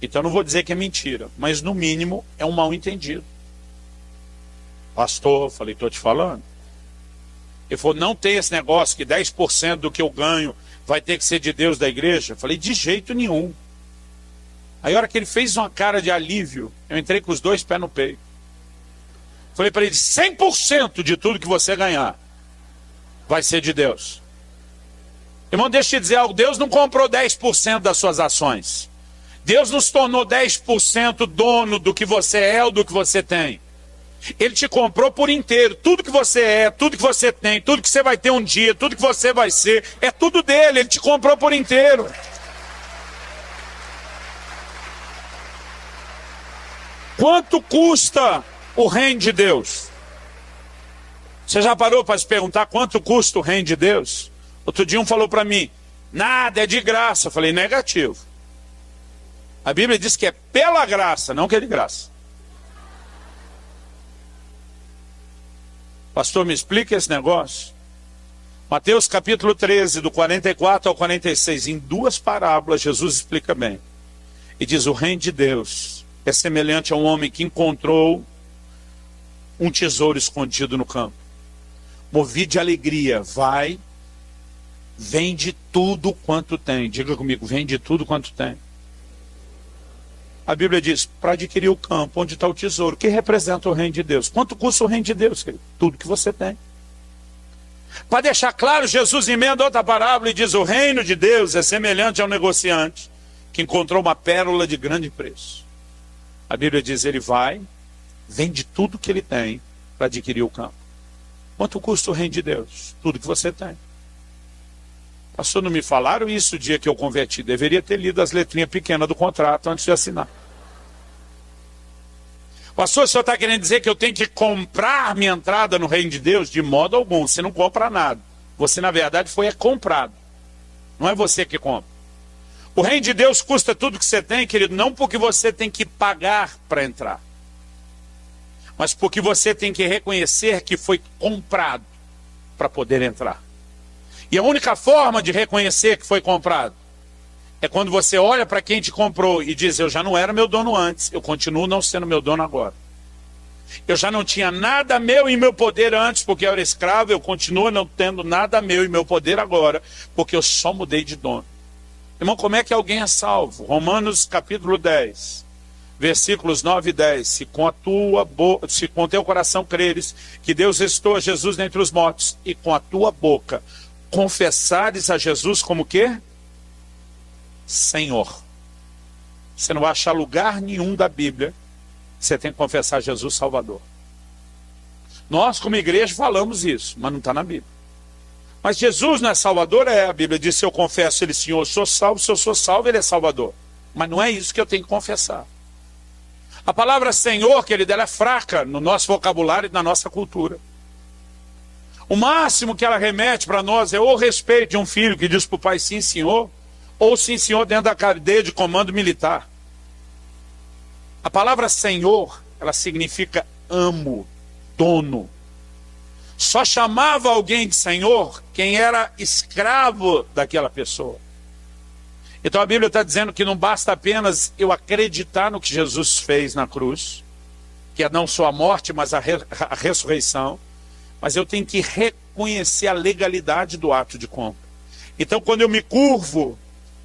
então eu não vou dizer que é mentira, mas no mínimo é um mal entendido. Pastor, eu falei: estou te falando. Ele falou: não tem esse negócio que 10% do que eu ganho vai ter que ser de Deus, da igreja. Eu falei: de jeito nenhum. Aí a hora que ele fez uma cara de alívio, eu entrei com os dois pés no peito. Falei para ele: 100% de tudo que você ganhar vai ser de Deus. Irmão, deixa eu te dizer algo: Deus não comprou 10% das suas ações. Deus nos tornou 10% dono do que você é ou do que você tem. Ele te comprou por inteiro. Tudo que você é, tudo que você tem, tudo que você vai ter um dia, tudo que você vai ser, é tudo dele. Ele te comprou por inteiro. Quanto custa o reino de Deus? Você já parou para se perguntar quanto custa o reino de Deus? Outro dia um falou para mim: nada, é de graça. Eu falei: negativo. A Bíblia diz que é pela graça, não que é de graça. Pastor, me explica esse negócio. Mateus capítulo 13, do 44 ao 46, em duas parábolas, Jesus explica bem. E diz: o reino de Deus é semelhante a um homem que encontrou um tesouro escondido no campo. Movido de alegria, vai, vende tudo quanto tem. Diga comigo: vende tudo quanto tem. A Bíblia diz: para adquirir o campo onde está o tesouro, que representa o reino de Deus. Quanto custa o reino de Deus, querido? Tudo que você tem. Para deixar claro, Jesus emenda outra parábola e diz: o reino de Deus é semelhante a um negociante que encontrou uma pérola de grande preço. A Bíblia diz, ele vai, vende tudo que ele tem para adquirir o campo. Quanto custa o reino de Deus? Tudo que você tem. Pastor, não me falaram isso o dia que eu converti. Deveria ter lido as letrinhas pequenas do contrato antes de assinar. Pastor, o senhor está querendo dizer que eu tenho que comprar minha entrada no reino de Deus? De modo algum, você não compra nada. Você, na verdade, foi comprado. Não é você que compra. O reino de Deus custa tudo que você tem, querido, não porque você tem que pagar para entrar, mas porque você tem que reconhecer que foi comprado para poder entrar. E a única forma de reconhecer que foi comprado é quando você olha para quem te comprou e diz, eu já não era meu dono antes, eu continuo não sendo meu dono agora. Eu já não tinha nada meu em meu poder antes, porque eu era escravo, eu continuo não tendo nada meu em meu poder agora, porque eu só mudei de dono. Irmão, como é que alguém é salvo? Romanos capítulo 10, versículos 9 e 10. Se com teu coração creres que Deus ressuscitou a Jesus dentre os mortos, e com a tua boca confessares a Jesus como quê? Senhor. Você não vai achar lugar nenhum da Bíblia que você tem que confessar Jesus Salvador. Nós, como igreja, falamos isso, mas não está na Bíblia. Mas Jesus não é Salvador? A Bíblia diz, se eu confesso ele, Senhor, eu sou salvo, se eu sou salvo, ele é Salvador. Mas não é isso que eu tenho que confessar. A palavra Senhor, querido, ela é fraca no nosso vocabulário e na nossa cultura. O máximo que ela remete para nós é o respeito de um filho que diz para o pai, sim, senhor, ou sim, senhor, dentro da cadeia de comando militar. A palavra Senhor, ela significa amo, dono. Só chamava alguém de Senhor quem era escravo daquela pessoa. Então a Bíblia está dizendo que não basta apenas eu acreditar no que Jesus fez na cruz, que é não só a morte, mas a ressurreição, mas eu tenho que reconhecer a legalidade do ato de compra. Então quando eu me curvo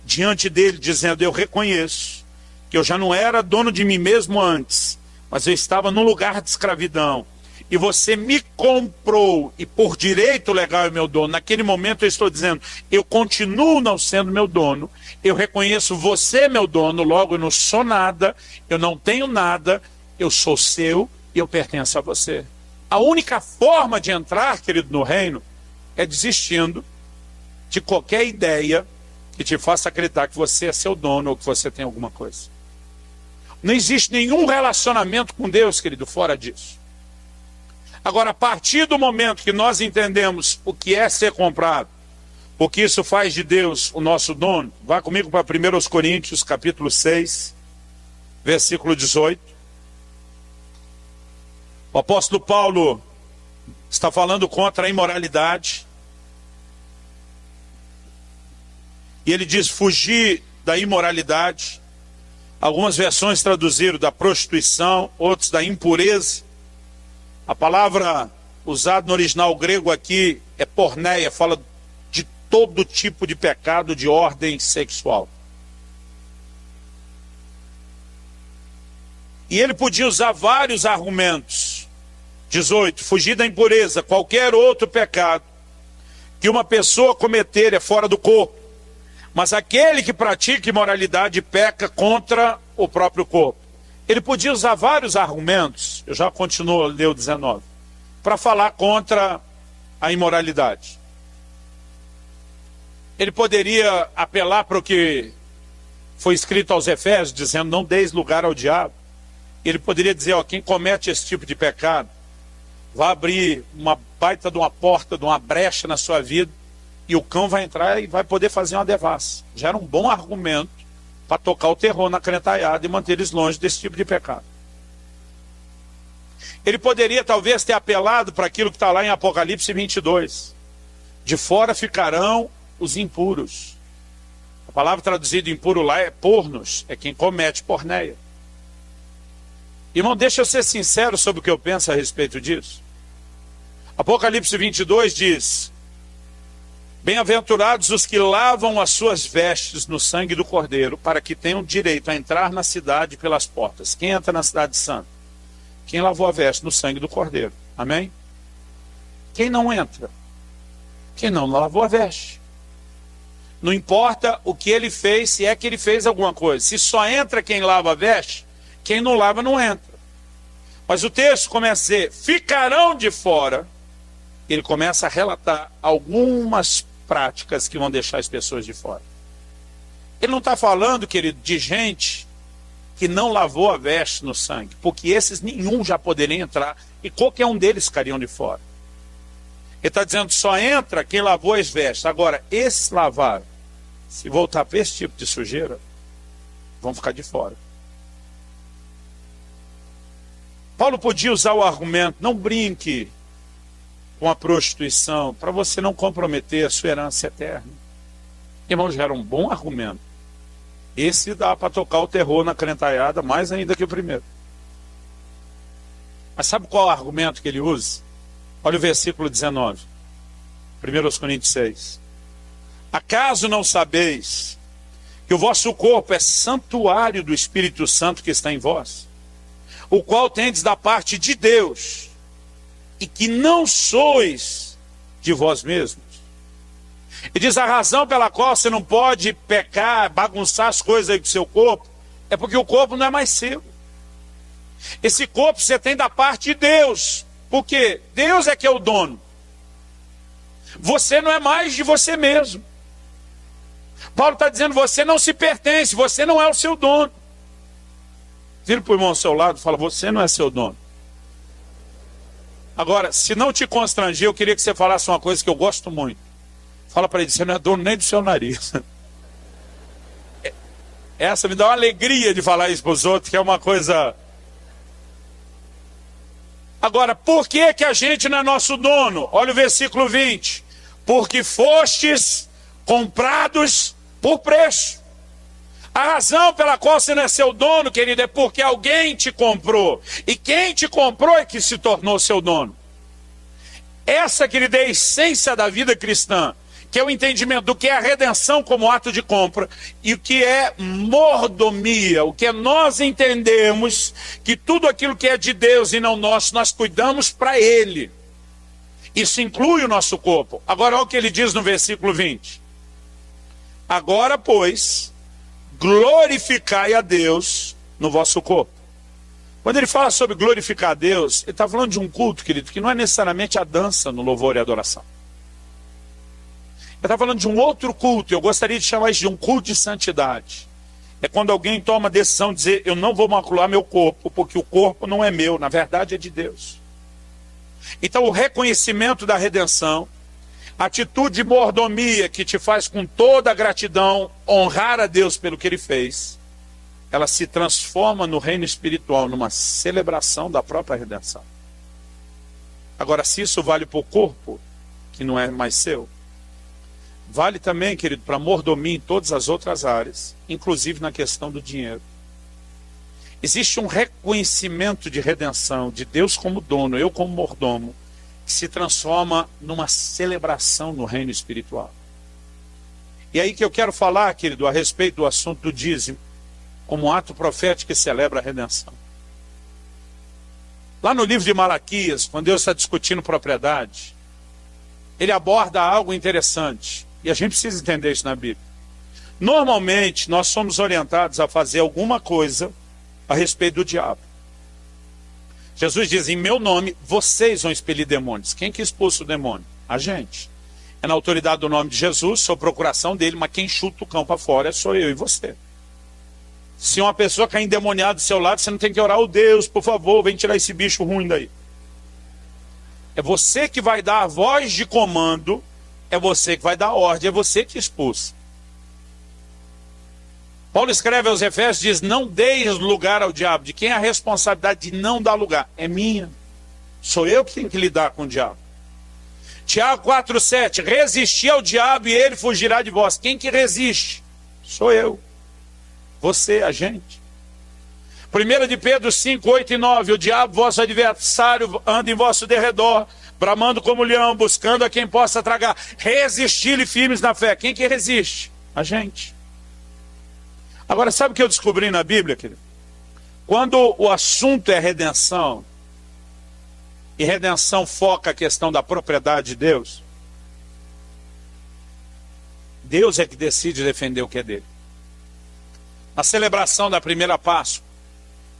diante dele, dizendo, eu reconheço que eu já não era dono de mim mesmo antes, mas eu estava num lugar de escravidão, e você me comprou, e por direito legal é meu dono, naquele momento eu estou dizendo, eu continuo não sendo meu dono, eu reconheço você meu dono, logo eu não sou nada, eu não tenho nada, eu sou seu e eu pertenço a você. A única forma de entrar, querido, no reino, é desistindo de qualquer ideia que te faça acreditar que você é seu dono ou que você tem alguma coisa. Não existe nenhum relacionamento com Deus, querido, fora disso. Agora, a partir do momento que nós entendemos o que é ser comprado, o que isso faz de Deus o nosso dono, vá comigo para 1 Coríntios, capítulo 6, versículo 18. O apóstolo Paulo está falando contra a imoralidade. E ele diz, fugir da imoralidade. Algumas versões traduziram da prostituição, outros da impureza. A palavra usada no original grego aqui é porneia, fala de todo tipo de pecado de ordem sexual. E ele podia usar vários argumentos. 18, fugir da impureza, qualquer outro pecado que uma pessoa cometer é fora do corpo, mas aquele que pratica imoralidade peca contra o próprio corpo. Ele podia usar vários argumentos, eu já continuo a ler o 19, para falar contra a imoralidade. Ele poderia apelar para o que foi escrito aos Efésios, dizendo, não deis lugar ao diabo. Ele poderia dizer, ó, quem comete esse tipo de pecado, vai abrir uma baita de uma porta, de uma brecha na sua vida, e o cão vai entrar e vai poder fazer uma devassa. Já era um bom argumento para tocar o terror na crentaiada e manter eles longe desse tipo de pecado. Ele poderia talvez ter apelado para aquilo que está lá em Apocalipse 22. De fora ficarão os impuros. A palavra traduzida impuro lá é pornos, é quem comete porneia. Irmão, deixa eu ser sincero sobre o que eu penso a respeito disso. Apocalipse 22 diz, bem-aventurados os que lavam as suas vestes no sangue do Cordeiro, para que tenham direito a entrar na cidade pelas portas. Quem entra na cidade santa? Quem lavou a veste no sangue do Cordeiro. Amém? Quem não entra? Quem não lavou a veste. Não importa o que ele fez, se é que ele fez alguma coisa. Se só entra quem lava a veste, quem não lava não entra. Mas o texto começa a dizer, ficarão de fora. Ele começa a relatar algumas práticas que vão deixar as pessoas de fora. Ele não está falando, querido, de gente que não lavou a veste no sangue, porque esses nenhum já poderiam entrar e qualquer um deles ficariam de fora. Ele está dizendo, só entra quem lavou as vestes. Agora, esses lavaram, se voltar para esse tipo de sujeira, vão ficar de fora. Paulo podia usar o argumento, não brinque com a prostituição, para você não comprometer a sua herança eterna. Irmãos, era um bom argumento. Esse dá para tocar o terror na crentaiada, mais ainda que o primeiro. Mas sabe qual é o argumento que ele usa? Olha o versículo 19, 1 Coríntios 6. Acaso não sabeis que o vosso corpo é santuário do Espírito Santo que está em vós, o qual tendes da parte de Deus, e que não sois de vós mesmos? E diz, a razão pela qual você não pode pecar, bagunçar as coisas aí com o seu corpo, é porque o corpo não é mais seu. Esse corpo você tem da parte de Deus. Por quê? Deus é que é o dono. Você não é mais de você mesmo. Paulo está dizendo, você não se pertence, você não é o seu dono. Vira para o irmão ao seu lado e fala, você não é seu dono. Agora, se não te constranger, eu queria que você falasse uma coisa que eu gosto muito. Fala para ele, você não é dono nem do seu nariz. Essa me dá uma alegria de falar isso para os outros, que é uma coisa... Agora, por que que a gente não é nosso dono? Olha o versículo 20. Porque fostes comprados por preço. A razão pela qual você não é seu dono, querido, é porque alguém te comprou. E quem te comprou é que se tornou seu dono. Essa, querida, é a essência da vida cristã, que é o entendimento do que é a redenção como ato de compra e o que é mordomia, o que é nós entendemos que tudo aquilo que é de Deus e não nosso, nós cuidamos para Ele. Isso inclui o nosso corpo. Agora olha o que ele diz no versículo 20. Agora, pois, glorificai a Deus no vosso corpo. Quando ele fala sobre glorificar a Deus, ele está falando de um culto, querido, que não é necessariamente a dança no louvor e adoração. Ele está falando de um outro culto, eu gostaria de chamar isso de um culto de santidade. É quando alguém toma a decisão de dizer, eu não vou macular meu corpo, porque o corpo não é meu, na verdade é de Deus. Então o reconhecimento da redenção, a atitude de mordomia que te faz com toda a gratidão honrar a Deus pelo que Ele fez, ela se transforma no reino espiritual, numa celebração da própria redenção. Agora, se isso vale para o corpo, que não é mais seu, vale também, querido, para mordomia em todas as outras áreas, inclusive na questão do dinheiro. Existe um reconhecimento de redenção, de Deus como dono, eu como mordomo, que se transforma numa celebração no reino espiritual. E aí que eu quero falar, querido, a respeito do assunto do dízimo, como um ato profético que celebra a redenção. Lá no livro de Malaquias, quando Deus está discutindo propriedade, ele aborda algo interessante. E a gente precisa entender isso na Bíblia. Normalmente, nós somos orientados a fazer alguma coisa a respeito do diabo. Jesus diz, em meu nome, vocês vão expelir demônios. Quem que expulsa o demônio? A gente. É na autoridade do nome de Jesus, sob procuração dele, mas quem chuta o cão para fora sou eu e você. Se uma pessoa cair endemoniada do seu lado, você não tem que orar, oh Deus, por favor, vem tirar esse bicho ruim daí. É você que vai dar a voz de comando, é você que vai dar a ordem, é você que expulsa. Paulo escreve aos Efésios, diz, não deis lugar ao diabo. De quem é a responsabilidade de não dar lugar? É minha. Sou eu que tenho que lidar com o diabo. Tiago 4,7, resistir ao diabo e ele fugirá de vós. Quem que resiste? Sou eu. Você, a gente. 1 de Pedro 5, 8 e 9, o diabo, vosso adversário, anda em vosso derredor, bramando como leão, buscando a quem possa tragar. Resistir-lhe firmes na fé. Quem que resiste? A gente. Agora, sabe o que eu descobri na Bíblia, querido? Quando o assunto é redenção, e redenção foca a questão da propriedade de Deus, Deus é que decide defender o que é dele. Na celebração da primeira Páscoa,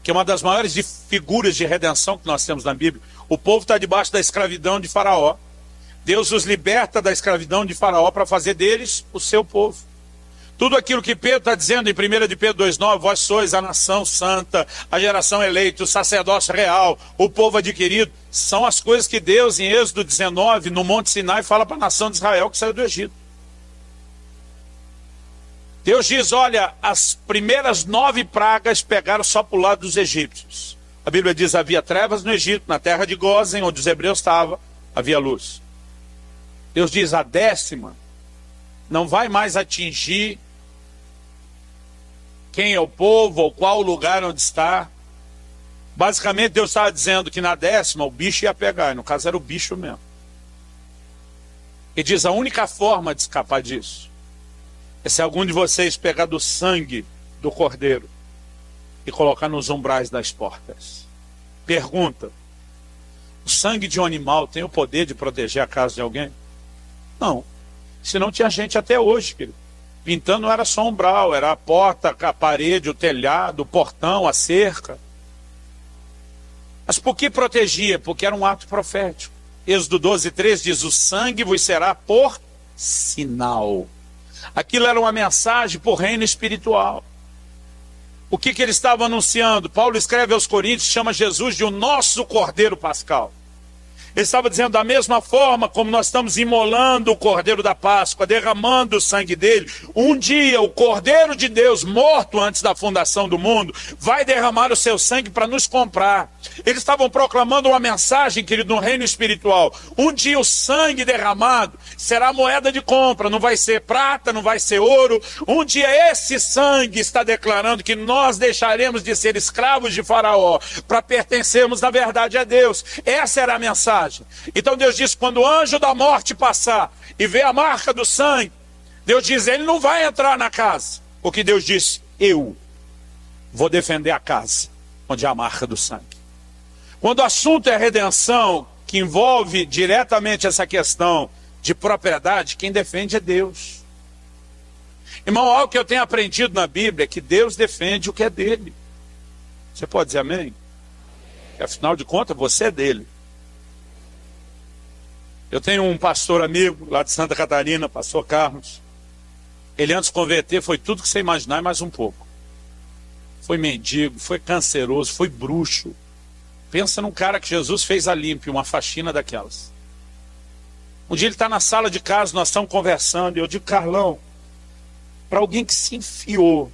que é uma das maiores figuras de redenção que nós temos na Bíblia. O povo está debaixo da escravidão de Faraó. Deus os liberta da escravidão de Faraó para fazer deles o seu povo. Tudo aquilo que Pedro está dizendo em 1 de Pedro 2,9, vós sois a nação santa, a geração eleita, o sacerdócio real, o povo adquirido, são as coisas que Deus, em Êxodo 19, no Monte Sinai, fala para a nação de Israel que saiu do Egito. Deus diz, olha, as primeiras 9 pragas pegaram só para o lado dos egípcios. A Bíblia diz, havia trevas no Egito, na terra de Gósen, onde os hebreus estavam, havia luz. Deus diz, a 10ª não vai mais atingir quem é o povo ou qual o lugar onde está. Basicamente Deus estava dizendo que na 10ª o bicho ia pegar, e no caso era o bicho mesmo. E diz, a única forma de escapar disso é se algum de vocês pegar do sangue do cordeiro e colocar nos umbrais das portas. Pergunta, o sangue de um animal tem o poder de proteger a casa de alguém? Não. Senão tinha gente até hoje, querido. Pintando não era só umbral, era a porta, a parede, o telhado, o portão, a cerca. Mas por que protegia? Porque era um ato profético. Êxodo 12:3 diz, o sangue vos será por sinal. Aquilo era uma mensagem por reino espiritual. O que ele estava anunciando? Paulo escreve aos Coríntios, chama Jesus de o nosso Cordeiro Pascal. Ele estava dizendo, da mesma forma como nós estamos imolando o Cordeiro da Páscoa, derramando o sangue dele, um dia o Cordeiro de Deus, morto antes da fundação do mundo, vai derramar o seu sangue para nos comprar. Eles estavam proclamando uma mensagem, querido, no reino espiritual. Um dia o sangue derramado será moeda de compra, não vai ser prata, não vai ser ouro. Um dia esse sangue está declarando que nós deixaremos de ser escravos de Faraó para pertencermos, na verdade, a Deus. Essa era a mensagem. Então Deus diz, quando o anjo da morte passar e ver a marca do sangue, Deus diz, ele não vai entrar na casa. Porque Deus diz, eu vou defender a casa onde há a marca do sangue. Quando o assunto é redenção, que envolve diretamente essa questão de propriedade, quem defende é Deus. Irmão, algo que eu tenho aprendido na Bíblia é que Deus defende o que é dele. Você pode dizer amém? Porque, afinal de contas, você é dele. Eu tenho um pastor amigo lá de Santa Catarina, pastor Carlos. Ele antes de converter foi tudo que você imaginar e mais um pouco. Foi mendigo, foi canceroso, foi bruxo. Pensa num cara que Jesus fez a limpo, uma faxina daquelas. Um dia ele está na sala de casa, nós estamos conversando, e eu digo, Carlão, para alguém que se enfiou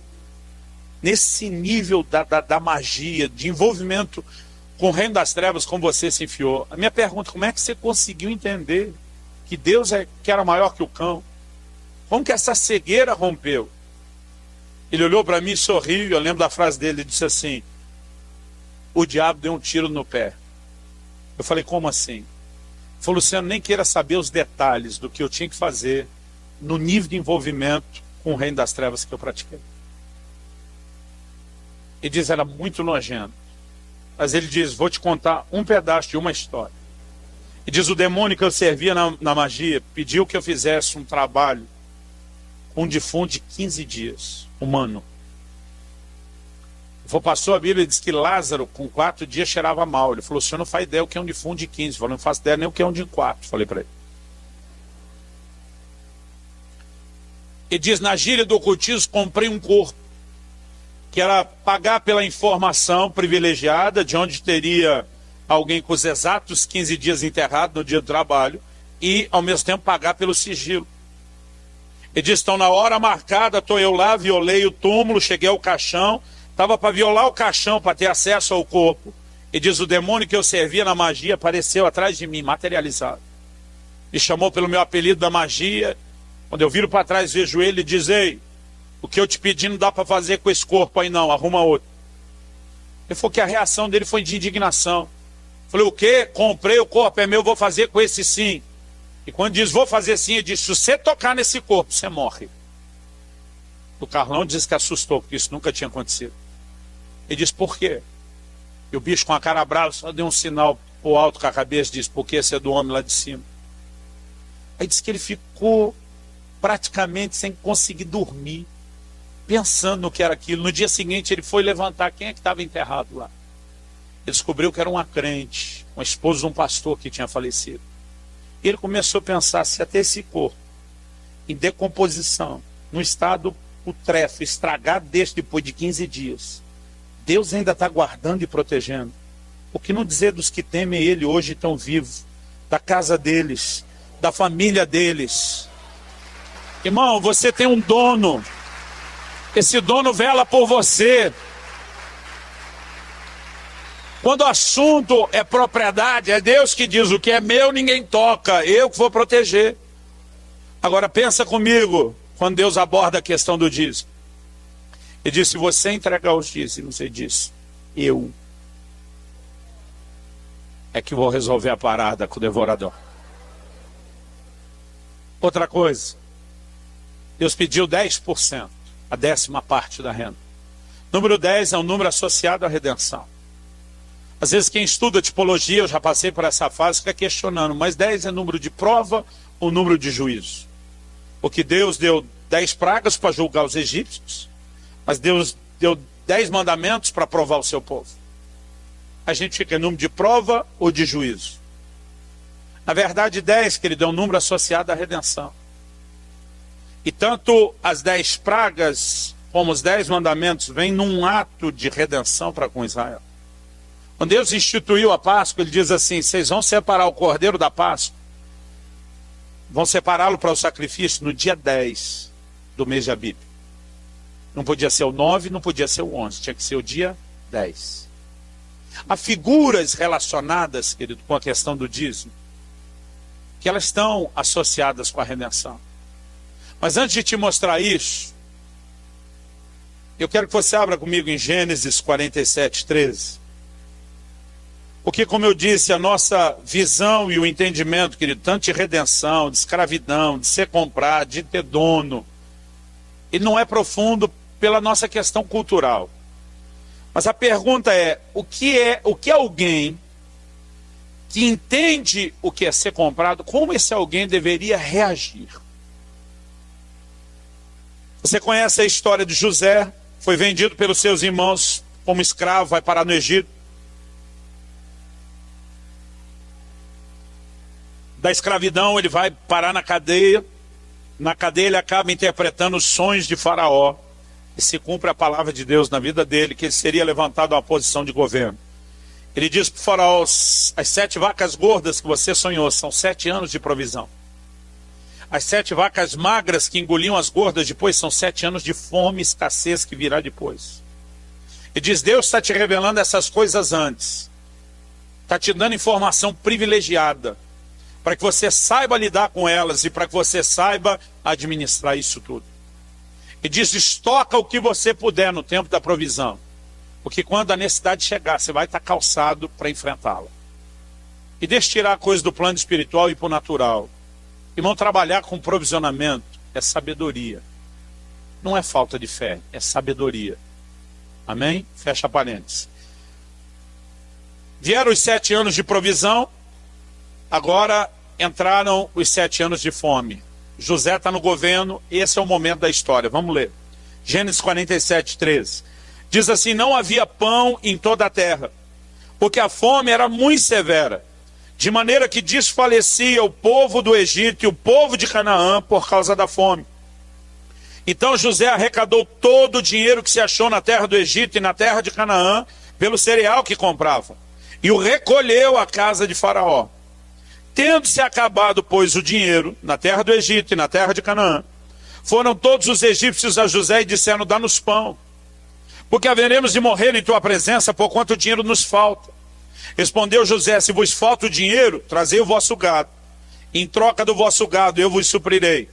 nesse nível da magia, de envolvimento com o reino das trevas, como você se enfiou, a minha pergunta, como é que você conseguiu entender que Deus que era maior que o cão? Como que essa cegueira rompeu? Ele olhou para mim e sorriu, eu lembro da frase dele, ele disse assim, o diabo deu um tiro no pé. Eu falei, como assim? Ele falou, Luciano, nem queira saber os detalhes do que eu tinha que fazer no nível de envolvimento com o reino das trevas que eu pratiquei. Ele diz, era muito nojento. Mas ele diz, vou te contar um pedaço de uma história. E diz, o demônio que eu servia na magia pediu que eu fizesse um trabalho com um defunto de 15 dias, humano. Passou a Bíblia e diz que Lázaro, com 4 dias, cheirava mal. Ele falou, o senhor não faz ideia o que é um defunto de 15. Eu falei, não faço ideia nem o que é um de 4. Falei para ele. Ele diz, na gíria do ocultismo, comprei um corpo. Que era pagar pela informação privilegiada, de onde teria alguém com os exatos 15 dias enterrado no dia do trabalho, e, ao mesmo tempo, pagar pelo sigilo. Ele diz, então, na hora marcada, estou eu lá, violei o túmulo, cheguei ao caixão, estava para violar o caixão para ter acesso ao corpo. E diz, o demônio que eu servia na magia apareceu atrás de mim, materializado. Me chamou pelo meu apelido da magia. Quando eu viro para trás, vejo ele e diz, ei, o que eu te pedi não dá para fazer com esse corpo aí não, arruma outro. Ele falou que a reação dele foi de indignação. Eu falei, o quê? Comprei o corpo, é meu, vou fazer com esse sim. E quando diz, vou fazer sim, ele diz, se você tocar nesse corpo, você morre. O Carlão diz que assustou, porque isso nunca tinha acontecido. Ele diz, por quê? E o bicho com a cara brava só deu um sinal pro alto com a cabeça e disse, porque esse é do homem lá de cima. Aí disse que ele ficou praticamente sem conseguir dormir. pensando no que era aquilo. No dia seguinte ele foi levantar quem é que estava enterrado lá. Ele descobriu que era uma crente, uma esposa de um pastor que tinha falecido. E ele começou a pensar, se até esse corpo, em decomposição, no estado putrefe, estragado deste depois de 15 dias, Deus ainda está guardando e protegendo. O que não dizer dos que temem Ele hoje estão vivos, da casa deles, da família deles. Irmão, você tem um dono, esse dono vela por você. Quando o assunto é propriedade, é Deus que diz: o que é meu ninguém toca, eu que vou proteger. Agora pensa comigo, quando Deus aborda a questão do dízimo. Ele diz: se você entregar os dízimos, ele diz: eu é que vou resolver a parada com o devorador. Outra coisa, Deus pediu 10%, a 10ª parte da renda. Número 10 é um número associado à redenção. Às vezes quem estuda tipologia, eu já passei por essa fase, fica questionando, mas 10 é número de prova ou número de juízo? Porque Deus deu 10 pragas para julgar os egípcios, mas Deus deu 10 mandamentos para provar o seu povo. A gente fica em número de prova ou de juízo? Na verdade, 10, querido, é um número associado à redenção. E tanto as 10 pragas como os 10 mandamentos vêm num ato de redenção para com Israel. Quando Deus instituiu a Páscoa, ele diz assim: vocês vão separar o cordeiro da Páscoa, vão separá-lo para o sacrifício no dia 10 do mês de Abib. Não podia ser o 9, não podia ser o 11, tinha que ser o dia 10. Há figuras relacionadas, querido, com a questão do dízimo, que elas estão associadas com a redenção. Mas antes de te mostrar isso, eu quero que você abra comigo em Gênesis 47, 13. Porque, como eu disse, a nossa visão e o entendimento, querido, tanto de redenção, de escravidão, de ser comprado, de ter dono, ele não é profundo pela nossa questão cultural. Mas a pergunta é o que alguém que entende o que é ser comprado, como esse alguém deveria reagir? Você conhece a história de José, foi vendido pelos seus irmãos como escravo, vai parar no Egito. Da escravidão ele vai parar na cadeia ele acaba interpretando os sonhos de Faraó, e se cumpre a palavra de Deus na vida dele, que ele seria levantado a uma posição de governo. Ele diz para o Faraó: as 7 vacas gordas que você sonhou são 7 anos de provisão. As 7 vacas magras que engoliam as gordas depois são 7 anos de fome e escassez que virá depois. Ele diz: Deus está te revelando essas coisas antes, está te dando informação privilegiada, para que você saiba lidar com elas e para que você saiba administrar isso tudo. E diz: estoca o que você puder no tempo da provisão, porque quando a necessidade chegar, você vai estar calçado para enfrentá-la. E deixa tirar a coisa do plano espiritual e para o natural. Irmão, trabalhar com provisionamento é sabedoria. Não é falta de fé, é sabedoria. Amém? Fecha parênteses. Vieram os 7 anos de provisão, agora entraram os 7 anos de fome. José está no governo, esse é o momento da história. Vamos ler. Gênesis 47, 13. Diz assim: não havia pão em toda a terra, porque a fome era muito severa, de maneira que desfalecia o povo do Egito e o povo de Canaã por causa da fome. Então José arrecadou todo o dinheiro que se achou na terra do Egito e na terra de Canaã pelo cereal que compravam, e o recolheu à casa de Faraó. Tendo-se acabado, pois, o dinheiro na terra do Egito e na terra de Canaã, foram todos os egípcios a José e disseram: dá-nos pão, porque haveremos de morrer em tua presença, porquanto o dinheiro nos falta. Respondeu José: se vos falta o dinheiro, trazei o vosso gado. Em troca do vosso gado eu vos suprirei.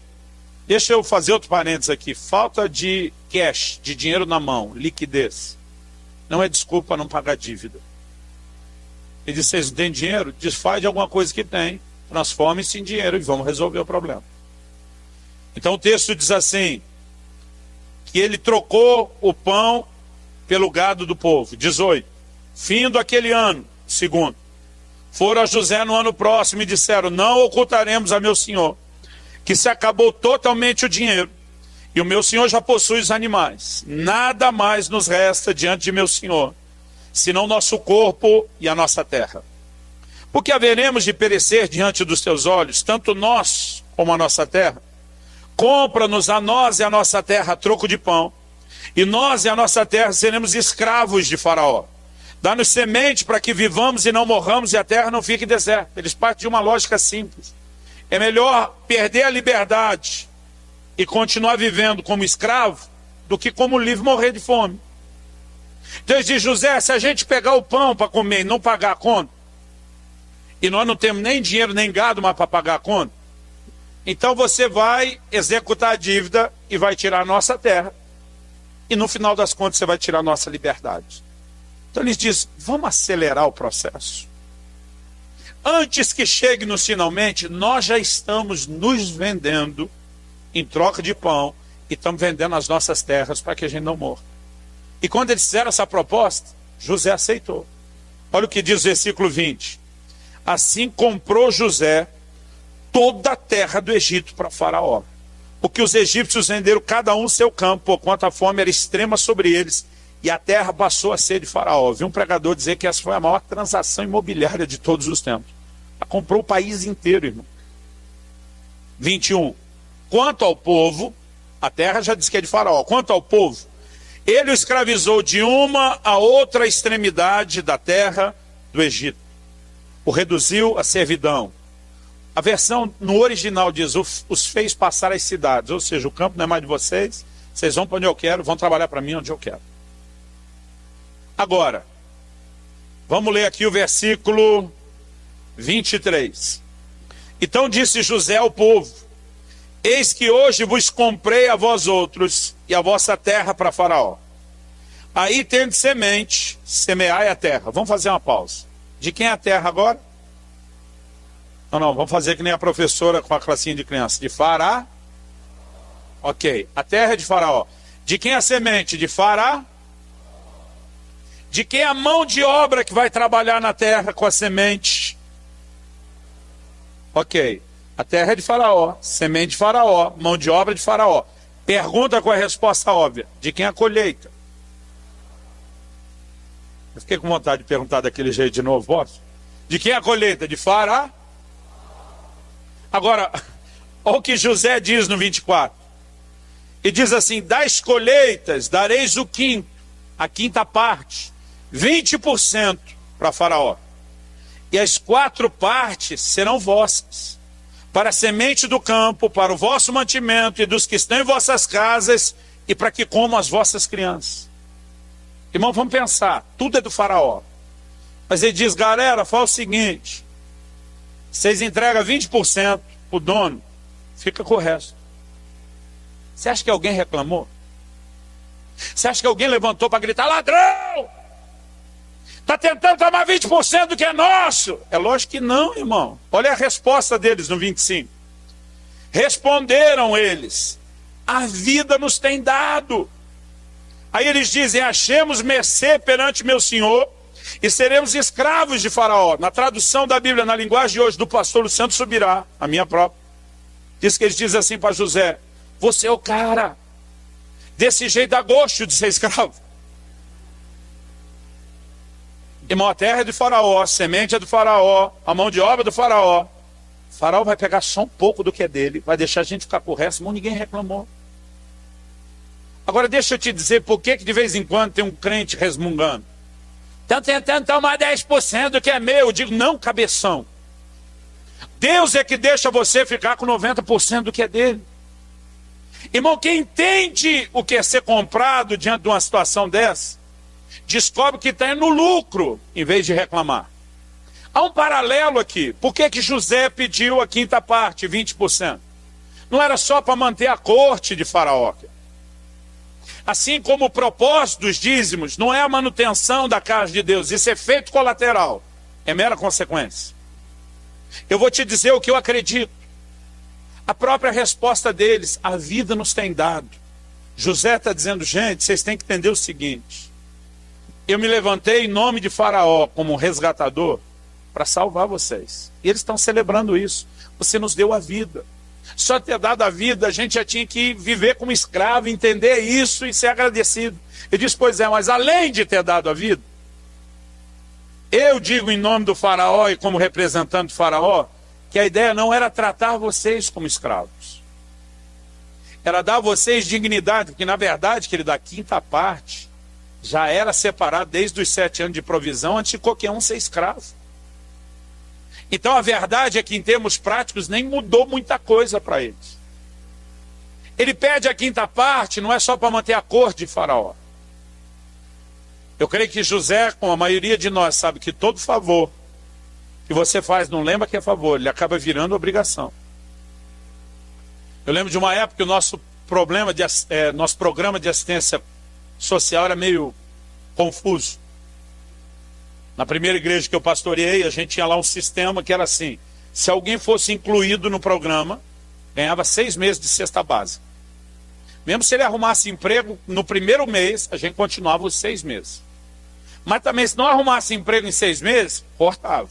Deixa eu fazer outro parênteses aqui. Falta de cash, de dinheiro na mão, liquidez, não é desculpa para não pagar dívida. Ele diz: vocês não têm dinheiro? Desfaz de alguma coisa que tem, transforme-se em dinheiro e vamos resolver o problema. Então o texto diz assim, que ele trocou o pão pelo gado do povo. 18. Findo aquele ano, segundo, foram a José no ano próximo e disseram: não ocultaremos a meu senhor que se acabou totalmente o dinheiro, e o meu senhor já possui os animais. Nada mais nos resta diante de meu senhor, senão nosso corpo e a nossa terra. Porque haveremos de perecer diante dos teus olhos, tanto nós como a nossa terra? Compra-nos a nós e a nossa terra a troco de pão, e nós e a nossa terra seremos escravos de Faraó. Dá-nos semente para que vivamos e não morramos, e a terra não fique deserta. Eles partem de uma lógica simples. É melhor perder a liberdade e continuar vivendo como escravo do que como livre morrer de fome. Então ele diz: José, se a gente pegar o pão para comer e não pagar a conta, e nós não temos nem dinheiro nem gado mais para pagar a conta, então você vai executar a dívida e vai tirar a nossa terra, e no final das contas você vai tirar a nossa liberdade. Então ele diz: vamos acelerar o processo. Antes que chegue no finalmente, nós já estamos nos vendendo em troca de pão, e estamos vendendo as nossas terras para que a gente não morra. E quando eles fizeram essa proposta, José aceitou. Olha o que diz o versículo 20. Assim comprou José toda a terra do Egito para Faraó, porque os egípcios venderam cada um seu campo, porquanto a fome era extrema sobre eles, e a terra passou a ser de Faraó. Vi um pregador dizer que essa foi a maior transação imobiliária de todos os tempos. Ela comprou o país inteiro, irmão. 21. Quanto ao povo, a terra já diz que é de Faraó. Quanto ao povo, ele o escravizou de uma a outra extremidade da terra do Egito. O reduziu à servidão. A versão no original diz: os fez passar as cidades. Ou seja, o campo não é mais de vocês, vocês vão para onde eu quero, vão trabalhar para mim onde eu quero. Agora, vamos ler aqui o versículo 23. Então disse José ao povo: eis que hoje vos comprei a vós outros e a vossa terra para Faraó. Aí tende semente, semeai a terra. Vamos fazer uma pausa. De quem é a terra agora? Não, vamos fazer que nem a professora com a classinha de criança. De Faraó. Ok, a terra é de Faraó. De quem é a semente? De Faraó. De quem é a mão de obra que vai trabalhar na terra com a semente? Ok, a terra é de Faraó, semente de Faraó, mão de obra de Faraó. Pergunta com a resposta óbvia: de quem é a colheita? Eu fiquei com vontade de perguntar daquele jeito de novo, posso? De quem é a colheita? De Faraó? Agora, olha o que José diz no 24. E diz assim: das colheitas dareis o quinto, a quinta parte, 20% para Faraó. E as 4 partes serão vossas, para a semente do campo, para o vosso mantimento e dos que estão em vossas casas, e para que comam as vossas crianças. Irmão, vamos pensar, tudo é do Faraó. Mas ele diz: galera, fala o seguinte, vocês entregam 20% para o dono, fica com o resto. Você acha que alguém reclamou? Você acha que alguém levantou para gritar: ladrão! Está tentando tomar 20% do que é nosso? É lógico que não, irmão. Olha a resposta deles no 25. Responderam eles: a vida nos tem dado. Aí eles dizem: achemos mercê perante meu senhor e seremos escravos de Faraó. Na tradução da Bíblia, na linguagem de hoje, do pastor Luciano Subirá, a minha própria, diz que eles dizem assim para José: você é o cara, desse jeito dá gosto de ser escravo. Irmão, a terra é de Faraó, a semente é do Faraó, a mão de obra é do Faraó. O Faraó vai pegar só um pouco do que é dele, vai deixar a gente ficar com o resto, irmão, ninguém reclamou. Agora deixa eu te dizer por que de vez em quando tem um crente resmungando. Estão tentando tomar 10% do que é meu. Eu digo: não, cabeção. Deus é que deixa você ficar com 90% do que é dele. Irmão, quem entende o que é ser comprado diante de uma situação dessa, descobre que está no lucro, em vez de reclamar. Há um paralelo aqui. Por que José pediu a quinta parte, 20%? Não era só para manter a corte de Faraó. Assim como o propósito dos dízimos não é a manutenção da casa de Deus, isso é efeito colateral, é mera consequência. Eu vou te dizer o que eu acredito. A própria resposta deles: a vida nos tem dado. José está dizendo: gente, vocês têm que entender o seguinte: eu me levantei em nome de Faraó como um resgatador para salvar vocês. E eles estão celebrando isso. Você nos deu a vida. Só ter dado a vida, a gente já tinha que viver como escravo, entender isso e ser agradecido. Ele diz, pois é, mas além de ter dado a vida, eu digo em nome do faraó e como representante do faraó, que a ideia não era tratar vocês como escravos. Era dar a vocês dignidade, porque na verdade, querido, a quinta parte já era separado desde os 7 anos de provisão, antes de qualquer um ser escravo. Então a verdade é que em termos práticos nem mudou muita coisa para eles. Ele pede a quinta parte, não é só para manter a corte de faraó. Eu creio que José, como a maioria de nós, sabe que todo favor que você faz, não lembra que é favor, ele acaba virando obrigação. Eu lembro de uma época que o nosso programa de assistência social era meio confuso. Na primeira igreja que eu pastoreei, a gente tinha lá um sistema que era assim: se alguém fosse incluído no programa, ganhava 6 meses de cesta básica. Mesmo se ele arrumasse emprego no primeiro mês, a gente continuava os 6 meses. Mas também, se não arrumasse emprego em 6 meses, cortava.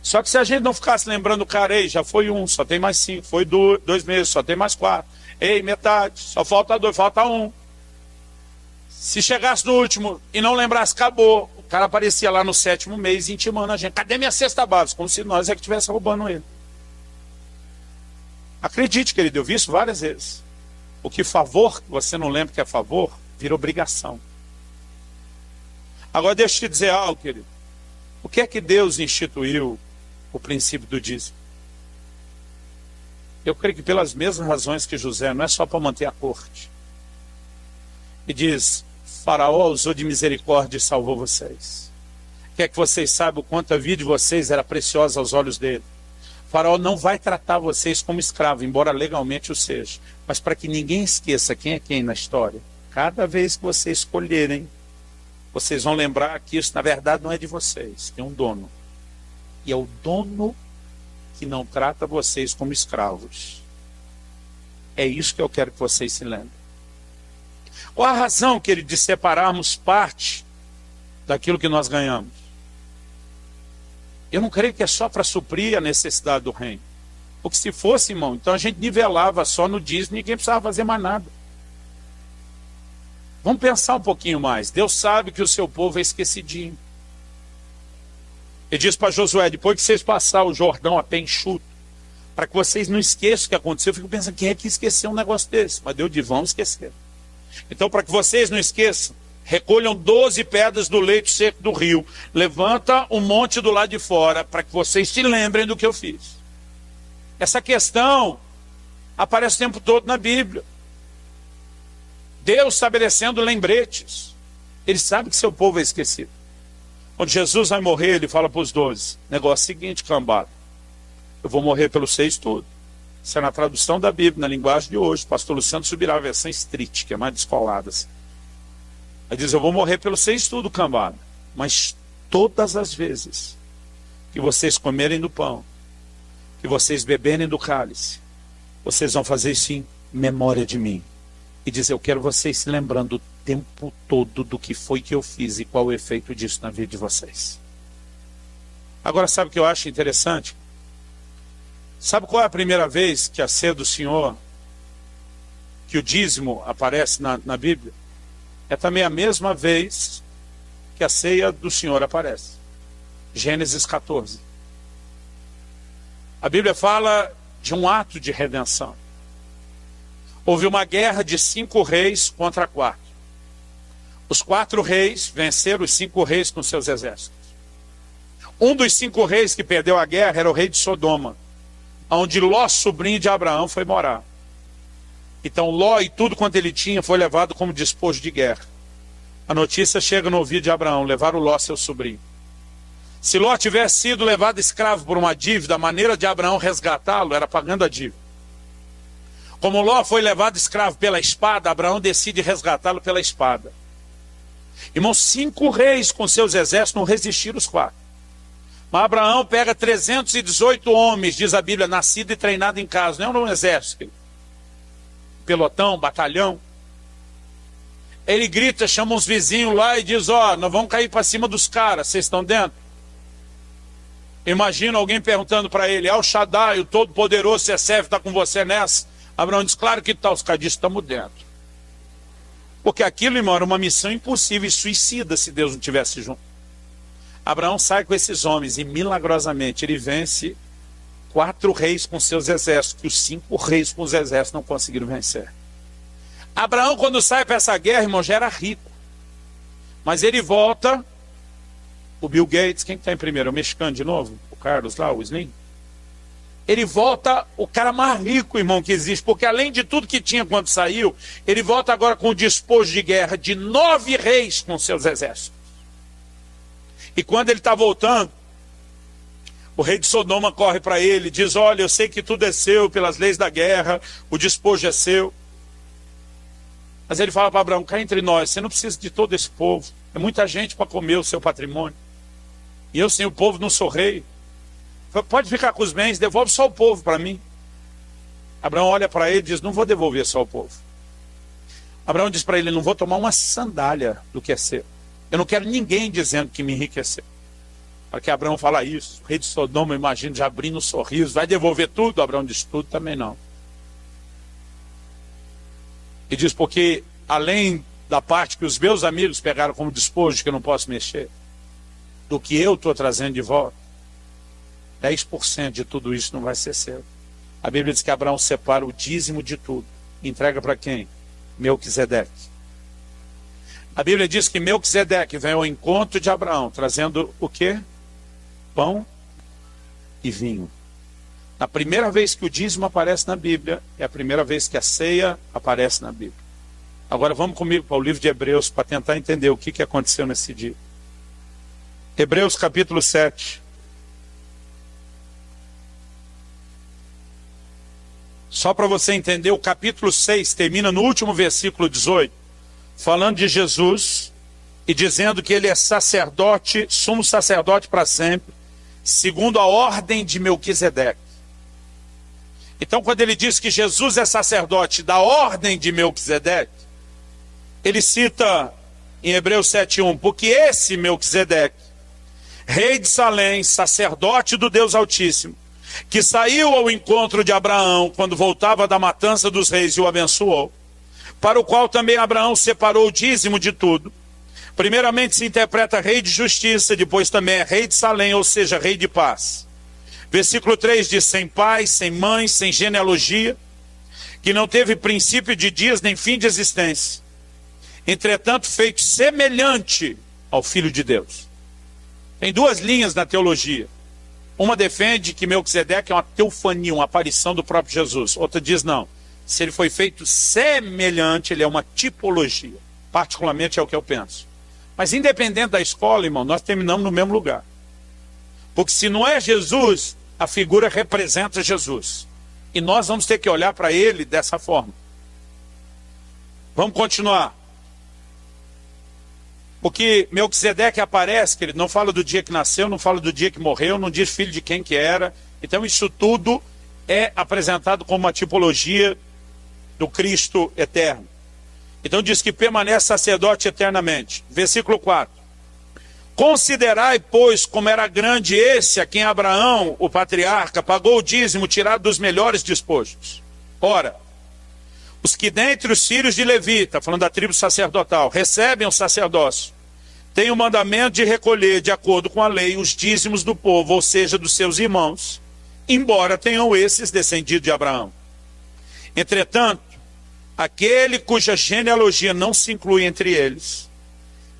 Só que se a gente não ficasse lembrando o cara, ei, já foi 1, só tem mais 5, foi 2 meses, só tem mais 4. Ei, metade, só falta 2, falta 1. Se chegasse no último e não lembrasse, acabou. O cara aparecia lá no 7º mês intimando a gente. Cadê minha cesta básica? Como se nós é que estivesse roubando ele. Acredite, querido, eu vi isso várias vezes. O que favor, que você não lembra que é favor, vira obrigação. Agora deixa eu te dizer algo, querido. O que é que Deus instituiu o princípio do dízimo? Eu creio que pelas mesmas razões que José, não é só para manter a corte. E diz, Faraó usou de misericórdia e salvou vocês. Quer que vocês saibam o quanto a vida de vocês era preciosa aos olhos dele. Faraó não vai tratar vocês como escravo, embora legalmente o seja. Mas para que ninguém esqueça quem é quem na história, cada vez que vocês escolherem, vocês vão lembrar que isso na verdade não é de vocês, tem um dono. E é o dono que não trata vocês como escravos. É isso que eu quero que vocês se lembrem. Qual a razão, querido, de separarmos parte daquilo que nós ganhamos? Eu não creio que é só para suprir a necessidade do reino. Porque se fosse, irmão, então a gente nivelava só no dízimo e ninguém precisava fazer mais nada. Vamos pensar um pouquinho mais. Deus sabe que o seu povo é esquecidinho. Ele diz para Josué, depois que vocês passarem o Jordão a pé enxuto, para que vocês não esqueçam o que aconteceu, eu fico pensando, quem é que esqueceu um negócio desse? Mas Deus diz, vamos esquecer. Então, para que vocês não esqueçam, recolham 12 pedras do leito seco do rio, levanta um monte do lado de fora, para que vocês se lembrem do que eu fiz. Essa questão aparece o tempo todo na Bíblia. Deus estabelecendo lembretes. Ele sabe que seu povo é esquecido. Quando Jesus vai morrer, ele fala para os 12, negócio seguinte, cambada, eu vou morrer pelo seis tudo. Isso é na tradução da Bíblia, na linguagem de hoje. O pastor Luciano subirá a versão street, que é mais descolada. Assim. Ele diz, eu vou morrer pelo seis tudo, cambada. Mas todas as vezes que vocês comerem do pão, que vocês beberem do cálice, vocês vão fazer isso em memória de mim. E diz, eu quero vocês se lembrando o tempo todo do que foi que eu fiz e qual o efeito disso na vida de vocês. Agora, sabe o que eu acho interessante? Sabe qual é a primeira vez que a ceia do Senhor, que o dízimo aparece na Bíblia? É também a mesma vez que a ceia do Senhor aparece. Gênesis 14. A Bíblia fala de um ato de redenção. Houve uma guerra de 5 reis contra 4. Os 4 reis venceram os 5 reis com seus exércitos. Um dos 5 reis que perdeu a guerra era o rei de Sodoma, onde Ló, sobrinho de Abraão, foi morar. Então Ló e tudo quanto ele tinha foi levado como despojo de guerra. A notícia chega no ouvido de Abraão, levaram Ló, seu sobrinho. Se Ló tivesse sido levado escravo por uma dívida, a maneira de Abraão resgatá-lo era pagando a dívida. Como Ló foi levado escravo pela espada, Abraão decide resgatá-lo pela espada. Irmãos, 5 reis com seus exércitos não resistiram os 4. Mas Abraão pega 318 homens, diz a Bíblia, nascido e treinado em casa. Não é um exército. Pelotão, batalhão. Ele grita, chama uns vizinhos lá e diz, ó, nós vamos cair para cima dos caras, vocês estão dentro? Imagina alguém perguntando para ele: El Shaddai, o Todo-Poderoso, Sesef, está com você nessa? Abraão diz: claro que está, os cadistas estamos dentro. Porque aquilo, irmão, era uma missão impossível e suicida se Deus não estivesse junto. Abraão sai com esses homens e milagrosamente ele vence 4 reis com seus exércitos, que os 5 reis com os exércitos não conseguiram vencer. Abraão, quando sai para essa guerra, irmão, já era rico. Mas ele volta, o Bill Gates, quem está em primeiro? O mexicano de novo? O Carlos lá, o Slim? Ele volta o cara mais rico, irmão, que existe, porque além de tudo que tinha quando saiu, ele volta agora com o despojo de guerra de 9 reis com seus exércitos. E quando ele está voltando, o rei de Sodoma corre para ele e diz: olha, eu sei que tudo é seu pelas leis da guerra, o despojo é seu. Mas ele fala para Abraão: cá entre nós, você não precisa de todo esse povo, é muita gente para comer o seu patrimônio. E eu sem o povo não sou rei. Pode ficar com os bens, devolve só o povo para mim. Abraão olha para ele e diz: não vou devolver só o povo. Abraão diz para ele: não vou tomar uma sandália do que é seu. Eu não quero ninguém dizendo que me enriqueceu. Para que Abraão fala isso, o rei de Sodoma, imagina, já abrindo um sorriso: vai devolver tudo? Abraão diz: tudo também não. E diz: porque além da parte que os meus amigos pegaram como despojo, que eu não posso mexer, do que eu estou trazendo de volta, 10% de tudo isso não vai ser seu. A Bíblia diz que Abraão separa o dízimo de tudo. Entrega para quem? Melquisedeque. A Bíblia diz que Melquisedeque vem ao encontro de Abraão, trazendo o quê? Pão e vinho. Na primeira vez que o dízimo aparece na Bíblia, é a primeira vez que a ceia aparece na Bíblia. Agora vamos comigo para o livro de Hebreus, para tentar entender o que aconteceu nesse dia. Hebreus capítulo 7. Só para você entender, o capítulo 6 termina no último versículo 18, falando de Jesus e dizendo que ele é sacerdote, sumo sacerdote para sempre, segundo a ordem de Melquisedeque. Então, quando ele diz que Jesus é sacerdote da ordem de Melquisedeque, ele cita em Hebreus 7:1, porque esse Melquisedeque, rei de Salém, sacerdote do Deus Altíssimo, que saiu ao encontro de Abraão quando voltava da matança dos reis e o abençoou, para o qual também Abraão separou o dízimo de tudo. Primeiramente se interpreta rei de justiça, depois também é rei de Salém, ou seja, rei de paz. Versículo 3 diz: sem pai, sem mãe, sem genealogia, que não teve princípio de dias nem fim de existência, entretanto feito semelhante ao Filho de Deus. Tem 2 linhas na teologia. Uma defende que Melquisedeque é uma teofania, uma aparição do próprio Jesus. Outra diz não. Se ele foi feito semelhante, ele é uma tipologia. Particularmente é o que eu penso. Mas independente da escola, irmão, nós terminamos no mesmo lugar. Porque se não é Jesus, a figura representa Jesus. E nós vamos ter que olhar para ele dessa forma. Vamos continuar. Porque Melquisedeque aparece, que ele não fala do dia que nasceu, não fala do dia que morreu, não diz filho de quem que era. Então isso tudo é apresentado como uma tipologia do Cristo eterno. Então diz que permanece sacerdote eternamente. Versículo 4. Considerai, pois, como era grande esse a quem Abraão, o patriarca, pagou o dízimo tirado dos melhores despojos. Ora, os que dentre os filhos de Levi, está falando da tribo sacerdotal, recebem o sacerdócio, têm o mandamento de recolher, de acordo com a lei, os dízimos do povo, ou seja, dos seus irmãos, embora tenham esses descendido de Abraão. Entretanto, aquele cuja genealogia não se inclui entre eles,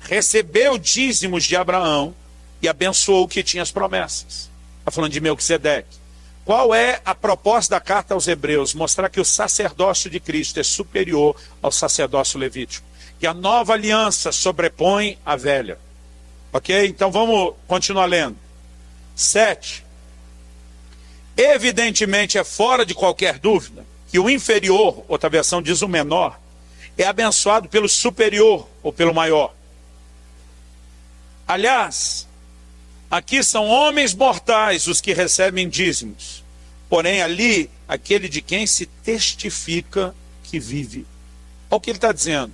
recebeu dízimos de Abraão e abençoou o que tinha as promessas. Está falando de Melquisedeque. Qual é a proposta da carta aos Hebreus? Mostrar que o sacerdócio de Cristo é superior ao sacerdócio levítico. Que a nova aliança sobrepõe a velha. Ok? Então vamos continuar lendo. 7. Evidentemente é fora de qualquer dúvida que o inferior, outra versão diz o menor, é abençoado pelo superior ou pelo maior. Aliás, aqui são homens mortais os que recebem dízimos, porém ali, aquele de quem se testifica que vive. Olha o que ele está dizendo.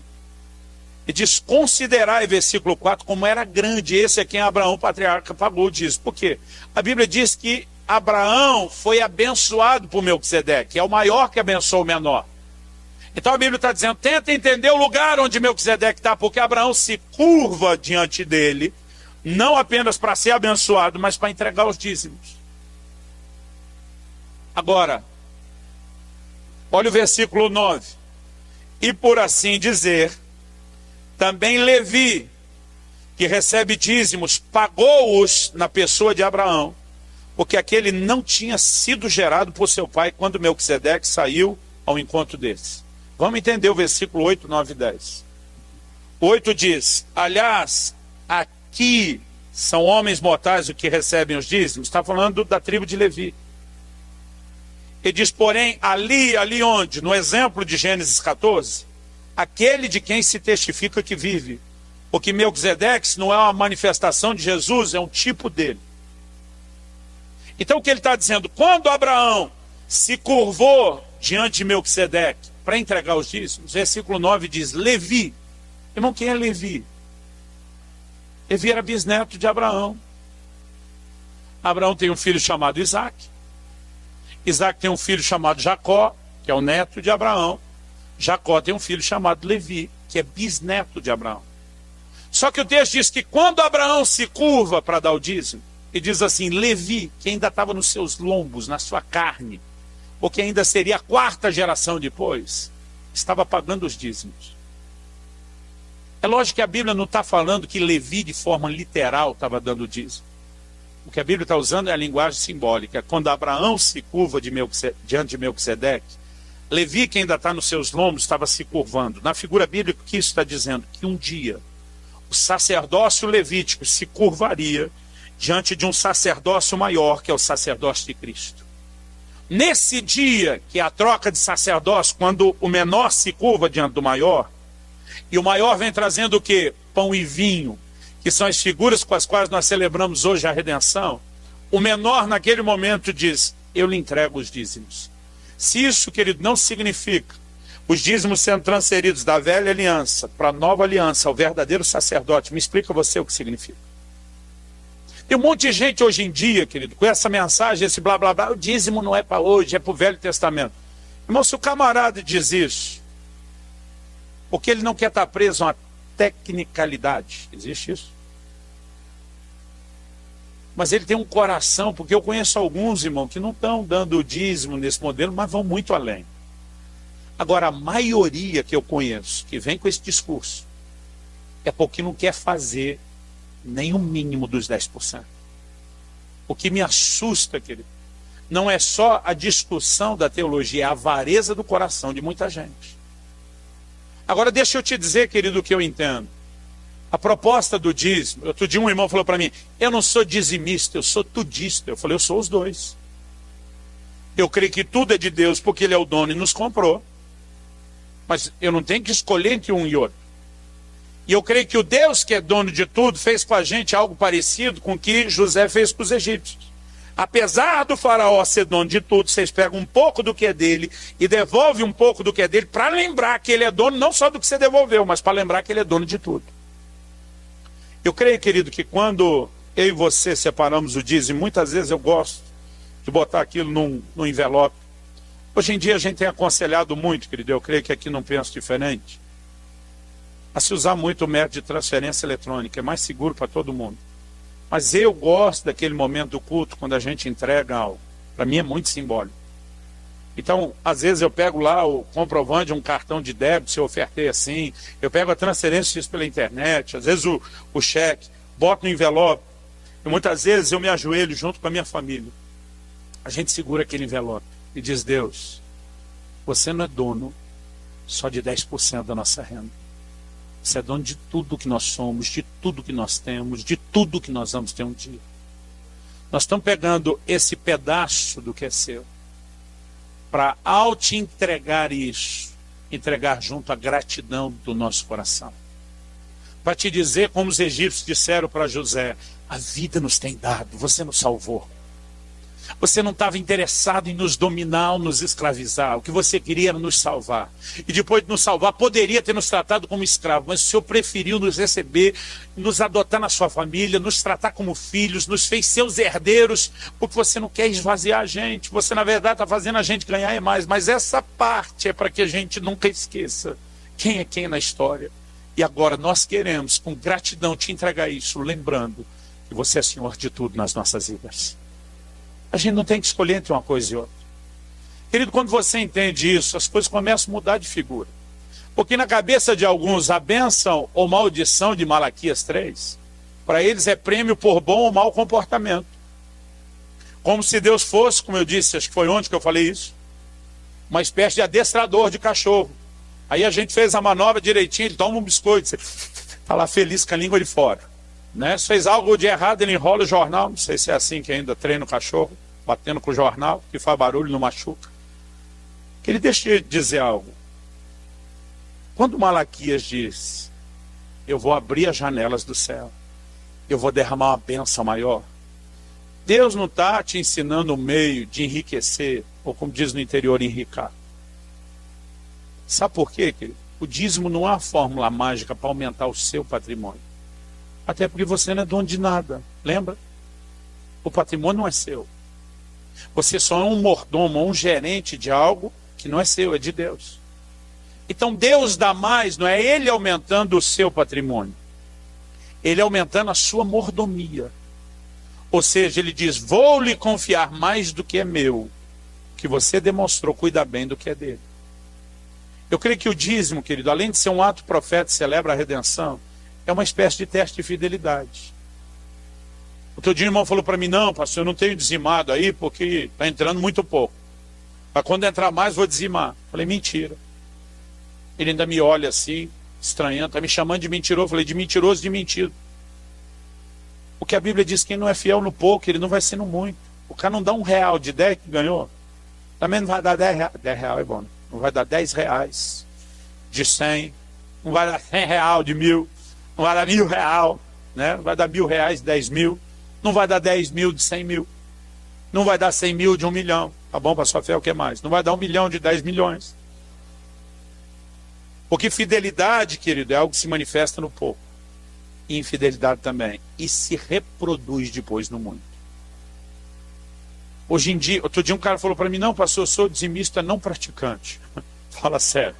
E diz, considerai, versículo 4, como era grande. Esse é quem Abraão, patriarca, pagou o dízimo. Por quê? A Bíblia diz que Abraão foi abençoado por Melquisedeque, é o maior que abençoou o menor. Então a Bíblia está dizendo, tenta entender o lugar onde Melquisedeque está, porque Abraão se curva diante dele, não apenas para ser abençoado, mas para entregar os dízimos. Agora, olha o versículo 9. E por assim dizer, também Levi, que recebe dízimos, pagou-os na pessoa de Abraão, porque aquele não tinha sido gerado por seu pai quando Melquisedeque saiu ao encontro deles. Vamos entender o versículo 8, 9 e 10. 8 diz, aliás, aqui são homens mortais os que recebem os dízimos. Está falando da tribo de Levi. Ele diz, porém, ali onde? No exemplo de Gênesis 14, aquele de quem se testifica que vive. Porque Melquisedeque não é uma manifestação de Jesus, é um tipo dele. Então o que ele está dizendo? Quando Abraão se curvou diante de Melquisedeque para entregar os dízimos, versículo 9 diz, Levi. Irmão, quem é Levi? Levi era bisneto de Abraão. Abraão tem um filho chamado Isaac. Isaac tem um filho chamado Jacó, que é o neto de Abraão. Jacó tem um filho chamado Levi, que é bisneto de Abraão. Só que o texto diz que quando Abraão se curva para dar o dízimo, ele diz assim, Levi, que ainda estava nos seus lombos, na sua carne, ou que ainda seria a quarta geração depois, estava pagando os dízimos. É lógico que a Bíblia não está falando que Levi, de forma literal, estava dando o dízimo. O que a Bíblia está usando é a linguagem simbólica. Quando Abraão se curva diante de Melquisedeque, Levi, que ainda está nos seus lombos, estava se curvando. Na figura bíblica, o que isso está dizendo? Que um dia o sacerdócio levítico se curvaria diante de um sacerdócio maior, que é o sacerdócio de Cristo. Nesse dia, que é a troca de sacerdócio, quando o menor se curva diante do maior, e o maior vem trazendo o quê? Pão e vinho, que são as figuras com as quais nós celebramos hoje a redenção, o menor naquele momento diz, eu lhe entrego os dízimos. Se isso, querido, não significa os dízimos sendo transferidos da velha aliança para a nova aliança, ao verdadeiro sacerdote, me explica você o que significa. Tem um monte de gente hoje em dia, querido, com essa mensagem, esse blá blá blá, o dízimo não é para hoje, é para o Velho Testamento. Irmão, se o camarada diz isso, porque ele não quer estar preso a uma tecnicalidade, existe isso? Mas ele tem um coração, porque eu conheço alguns, irmão, que não estão dando o dízimo nesse modelo, mas vão muito além. Agora, a maioria que eu conheço, que vem com esse discurso, é porque não quer fazer nem o mínimo dos 10%. O que me assusta, querido, não é só a discussão da teologia, é a avareza do coração de muita gente. Agora, deixa eu te dizer, querido, o que eu entendo. A proposta do dízimo, outro dia um irmão falou para mim, eu não sou dizimista, eu sou tudista. Eu falei, eu sou os dois. Eu creio que tudo é de Deus porque Ele é o dono e nos comprou. Mas eu não tenho que escolher entre um e outro. E eu creio que o Deus que é dono de tudo fez com a gente algo parecido com o que José fez com os egípcios. Apesar do faraó ser dono de tudo, vocês pegam um pouco do que é dele e devolvem um pouco do que é dele para lembrar que ele é dono não só do que você devolveu, mas para lembrar que ele é dono de tudo. Eu creio, querido, que quando eu e você separamos o dízimo, muitas vezes eu gosto de botar aquilo num envelope. Hoje em dia a gente tem aconselhado muito, querido, eu creio que aqui não penso diferente, a se usar muito o método de transferência eletrônica, é mais seguro para todo mundo. Mas eu gosto daquele momento do culto, quando a gente entrega algo. Para mim é muito simbólico. Então, às vezes eu pego lá o comprovante de um cartão de débito, se eu ofertei assim, eu pego a transferência disso pela internet, às vezes o cheque, boto no envelope, e muitas vezes eu me ajoelho junto com a minha família. A gente segura aquele envelope e diz, Deus, você não é dono só de 10% da nossa renda. Você é dono de tudo que nós somos, de tudo que nós temos, de tudo que nós vamos ter um dia. Nós estamos pegando esse pedaço do que é seu, para, ao te entregar isso, entregar junto a gratidão do nosso coração. Para te dizer, como os egípcios disseram para José, a vida nos tem dado, você nos salvou. Você não estava interessado em nos dominar ou nos escravizar. O que você queria era nos salvar. E depois de nos salvar, poderia ter nos tratado como escravos, mas o Senhor preferiu nos receber, nos adotar na sua família, nos tratar como filhos, nos fez seus herdeiros, porque você não quer esvaziar a gente. Você, na verdade, está fazendo a gente ganhar mais. Mas essa parte é para que a gente nunca esqueça quem é quem na história. E agora nós queremos, com gratidão, te entregar isso, lembrando que você é Senhor de tudo nas nossas vidas. A gente não tem que escolher entre uma coisa e outra. Querido, quando você entende isso, as coisas começam a mudar de figura. Porque na cabeça de alguns, a bênção ou maldição de Malaquias 3, para eles é prêmio por bom ou mau comportamento. Como se Deus fosse, como eu disse, acho que foi ontem que eu falei isso, uma espécie de adestrador de cachorro. Aí a gente fez a manobra direitinho, ele toma um biscoito, você está lá feliz com a língua de fora. Né? Se fez algo de errado, ele enrola o jornal, não sei se é assim que ainda treina o cachorro, batendo com o jornal, que faz barulho, não machuca. Queria dizer algo. Quando Malaquias diz, eu vou abrir as janelas do céu, eu vou derramar uma bênção maior, Deus não está te ensinando um meio de enriquecer, ou como diz no interior, enricar. Sabe por quê, querido? O dízimo não é uma fórmula mágica para aumentar o seu patrimônio. Até porque você não é dono de nada, lembra? O patrimônio não é seu. Você só é um mordomo, um gerente de algo que não é seu, é de Deus. Então Deus dá mais, não é Ele aumentando o seu patrimônio. Ele aumentando a sua mordomia. Ou seja, Ele diz, vou lhe confiar mais do que é meu, que você demonstrou cuidar bem do que é dele. Eu creio que o dízimo, querido, além de ser um ato profético que celebra a redenção, é uma espécie de teste de fidelidade. Outro dia o irmão falou para mim, não, pastor, eu não tenho dizimado aí porque está entrando muito pouco. Mas quando entrar mais, vou dizimar. Falei, mentira. Ele ainda me olha assim, estranhando, está me chamando de mentiroso. Falei, de mentiroso, de mentido. Porque a Bíblia diz que quem não é fiel no pouco, ele não vai ser no muito. O cara não dá R$1 de 10 que ganhou. Também não vai dar R$10. R$10 é bom, né? Não vai dar R$10 de 100. Não vai dar R$100 de 1.000. Não vai dar R$1.000, né? Não vai dar R$1.000, 10 mil. Não vai dar 10 mil de 100 mil. Não vai dar 100 mil de 1 milhão. Tá bom, para sua fé, o que mais? Não vai dar 1 milhão de 10 milhões. Porque fidelidade, querido, é algo que se manifesta no pouco. E infidelidade também. E se reproduz depois no mundo. Hoje em dia, outro dia um cara falou para mim, não, pastor, eu sou dizimista não praticante. Fala sério.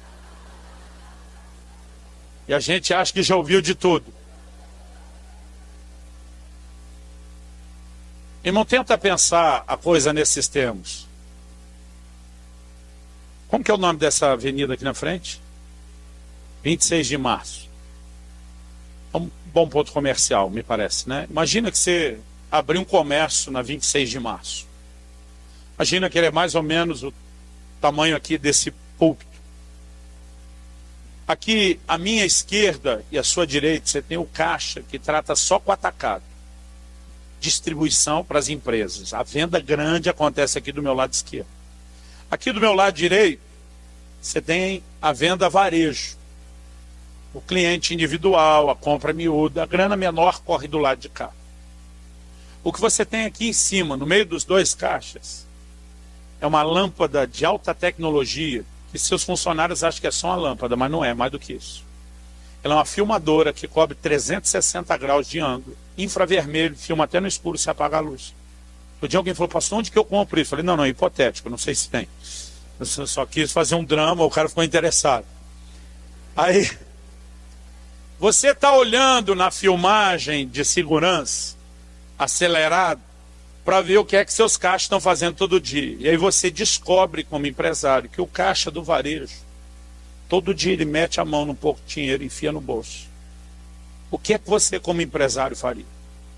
E a gente acha que já ouviu de tudo. Irmão, tenta pensar a coisa nesses termos. Como que é o nome dessa avenida aqui na frente? 26 de março. É um bom ponto comercial, me parece, né? Imagina que você abriu um comércio na 26 de março. Imagina que ele é mais ou menos o tamanho aqui desse púlpito. Aqui, à minha esquerda e à sua direita, você tem o caixa que trata só com atacado. Distribuição para as empresas. A venda grande acontece aqui do meu lado esquerdo. Aqui do meu lado direito, você tem a venda varejo. O cliente individual, a compra miúda, a grana menor corre do lado de cá. O que você tem aqui em cima, no meio dos dois caixas, é uma lâmpada de alta tecnologia, que seus funcionários acham que é só uma lâmpada, mas não é, mais do que isso. Ela é uma filmadora que cobre 360 graus de ângulo, infravermelho, filma até no escuro se apaga a luz. Um dia alguém falou, pastor, onde que eu compro isso? Eu falei, não, é hipotético, não sei se tem. Eu só quis fazer um drama, o cara ficou interessado. Aí, você está olhando na filmagem de segurança, acelerado, para ver o que é que seus caixas estão fazendo todo dia. E aí você descobre como empresário que o caixa do varejo, todo dia ele mete a mão num pouco de dinheiro e enfia no bolso. O que é que você como empresário faria?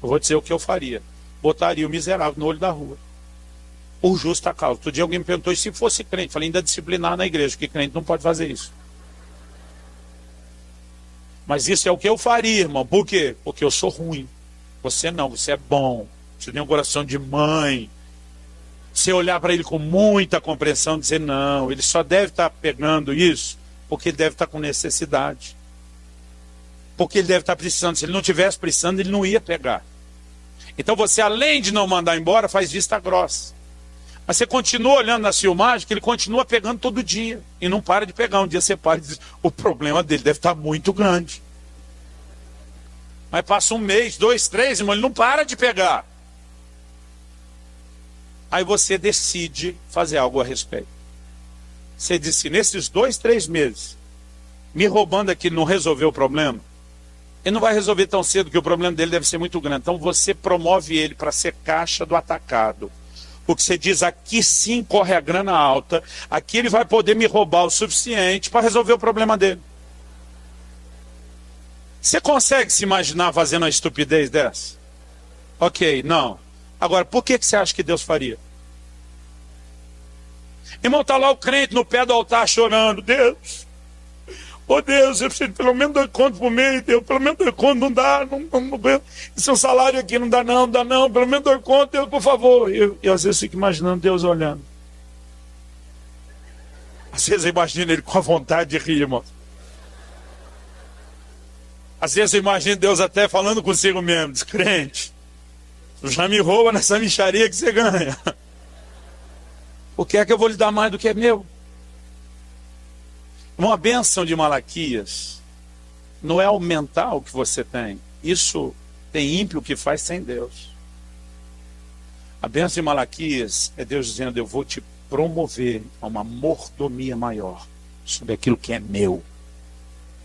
Eu vou dizer o que eu faria. Botaria o miserável no olho da rua. Por justa causa. Outro dia alguém me perguntou, e se fosse crente? Falei, ainda disciplinar na igreja, que crente não pode fazer isso. Mas isso é o que eu faria, irmão. Por quê? Porque eu sou ruim. Você não, você é bom. Você tem um coração de mãe. Você olhar para ele com muita compreensão e dizer, não, ele só deve estar pegando isso porque ele deve estar com necessidade. Porque ele deve estar precisando. Se ele não tivesse precisando, ele não ia pegar. Então você, além de não mandar embora, faz vista grossa. Mas você continua olhando na filmagem que ele continua pegando todo dia. E não para de pegar. Um dia você para e diz, o problema dele deve estar muito grande. Mas passa um mês, 2, 3, irmão, ele não para de pegar. Aí você decide fazer algo a respeito. Você disse, nesses 2, 3 meses, me roubando aqui, não resolveu o problema? Ele não vai resolver tão cedo, que o problema dele deve ser muito grande. Então você promove ele para ser caixa do atacado. Porque você diz, aqui sim corre a grana alta, aqui ele vai poder me roubar o suficiente para resolver o problema dele. Você consegue se imaginar fazendo uma estupidez dessa? Ok, não. Agora, por que você acha que Deus faria? Irmão, está lá o crente no pé do altar chorando. Deus, oh Deus, eu preciso pelo menos 2 contos por mês, Deus, pelo menos 2 contos, não dá, não, seu salário aqui não dá não, pelo menos 2 contos, Deus, por favor. Eu às vezes fico imaginando Deus olhando. Às vezes eu imagino ele com a vontade de rir, irmão. Às vezes eu imagino Deus até falando consigo mesmo, diz, crente, tu já me rouba nessa mixaria que você ganha. Por que é que eu vou lhe dar mais do que é meu? Uma bênção de Malaquias não é aumentar o que você tem. Isso tem ímpio que faz sem Deus. A bênção de Malaquias é Deus dizendo, eu vou te promover a uma mordomia maior sobre aquilo que é meu.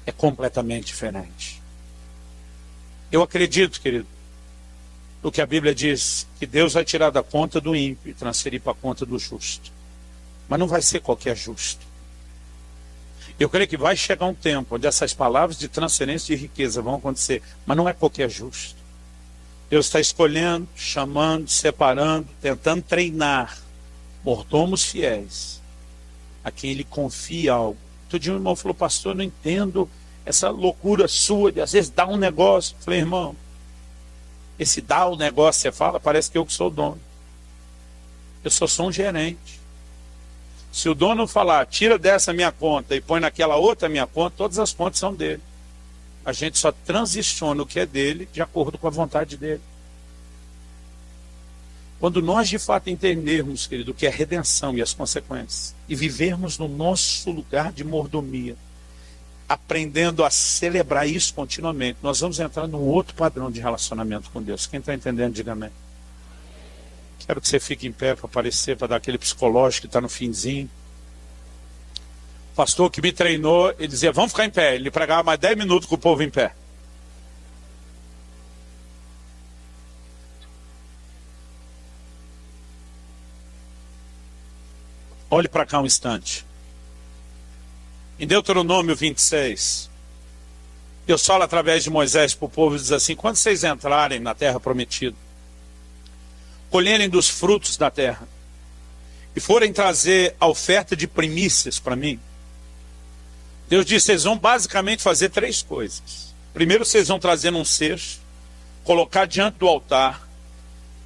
É completamente diferente. Eu acredito, querido, no que a Bíblia diz, que Deus vai tirar da conta do ímpio e transferir para a conta do justo. Mas não vai ser qualquer justo. Eu creio que vai chegar um tempo onde essas palavras de transferência de riqueza vão acontecer, mas não é qualquer justo. Deus está escolhendo, chamando, separando, tentando treinar mordomos fiéis, a quem Ele confia algo. Todo dia um irmão falou, pastor, eu não entendo essa loucura sua de às vezes dar um negócio. Eu falei, irmão, esse dar o negócio você fala, parece que eu que sou o dono. Eu só sou um gerente. Se o dono falar, tira dessa minha conta e põe naquela outra minha conta, todas as contas são dele. A gente só transiciona o que é dele de acordo com a vontade dele. Quando nós de fato entendermos, querido, o que é redenção e as consequências, e vivermos no nosso lugar de mordomia, aprendendo a celebrar isso continuamente, nós vamos entrar num outro padrão de relacionamento com Deus. Quem está entendendo, diga amém. Quero que você fique em pé para aparecer, para dar aquele psicológico que está no finzinho. O pastor que me treinou, ele dizia, vamos ficar em pé. Ele pregava mais 10 minutos com o povo em pé. Olhe para cá um instante. Em Deuteronômio 26, Deus fala através de Moisés para o povo e diz assim, quando vocês entrarem na terra prometida, colherem dos frutos da terra, e forem trazer a oferta de primícias para mim, Deus disse, vocês vão basicamente fazer 3 coisas. Primeiro, vocês vão trazer num cesto, colocar diante do altar,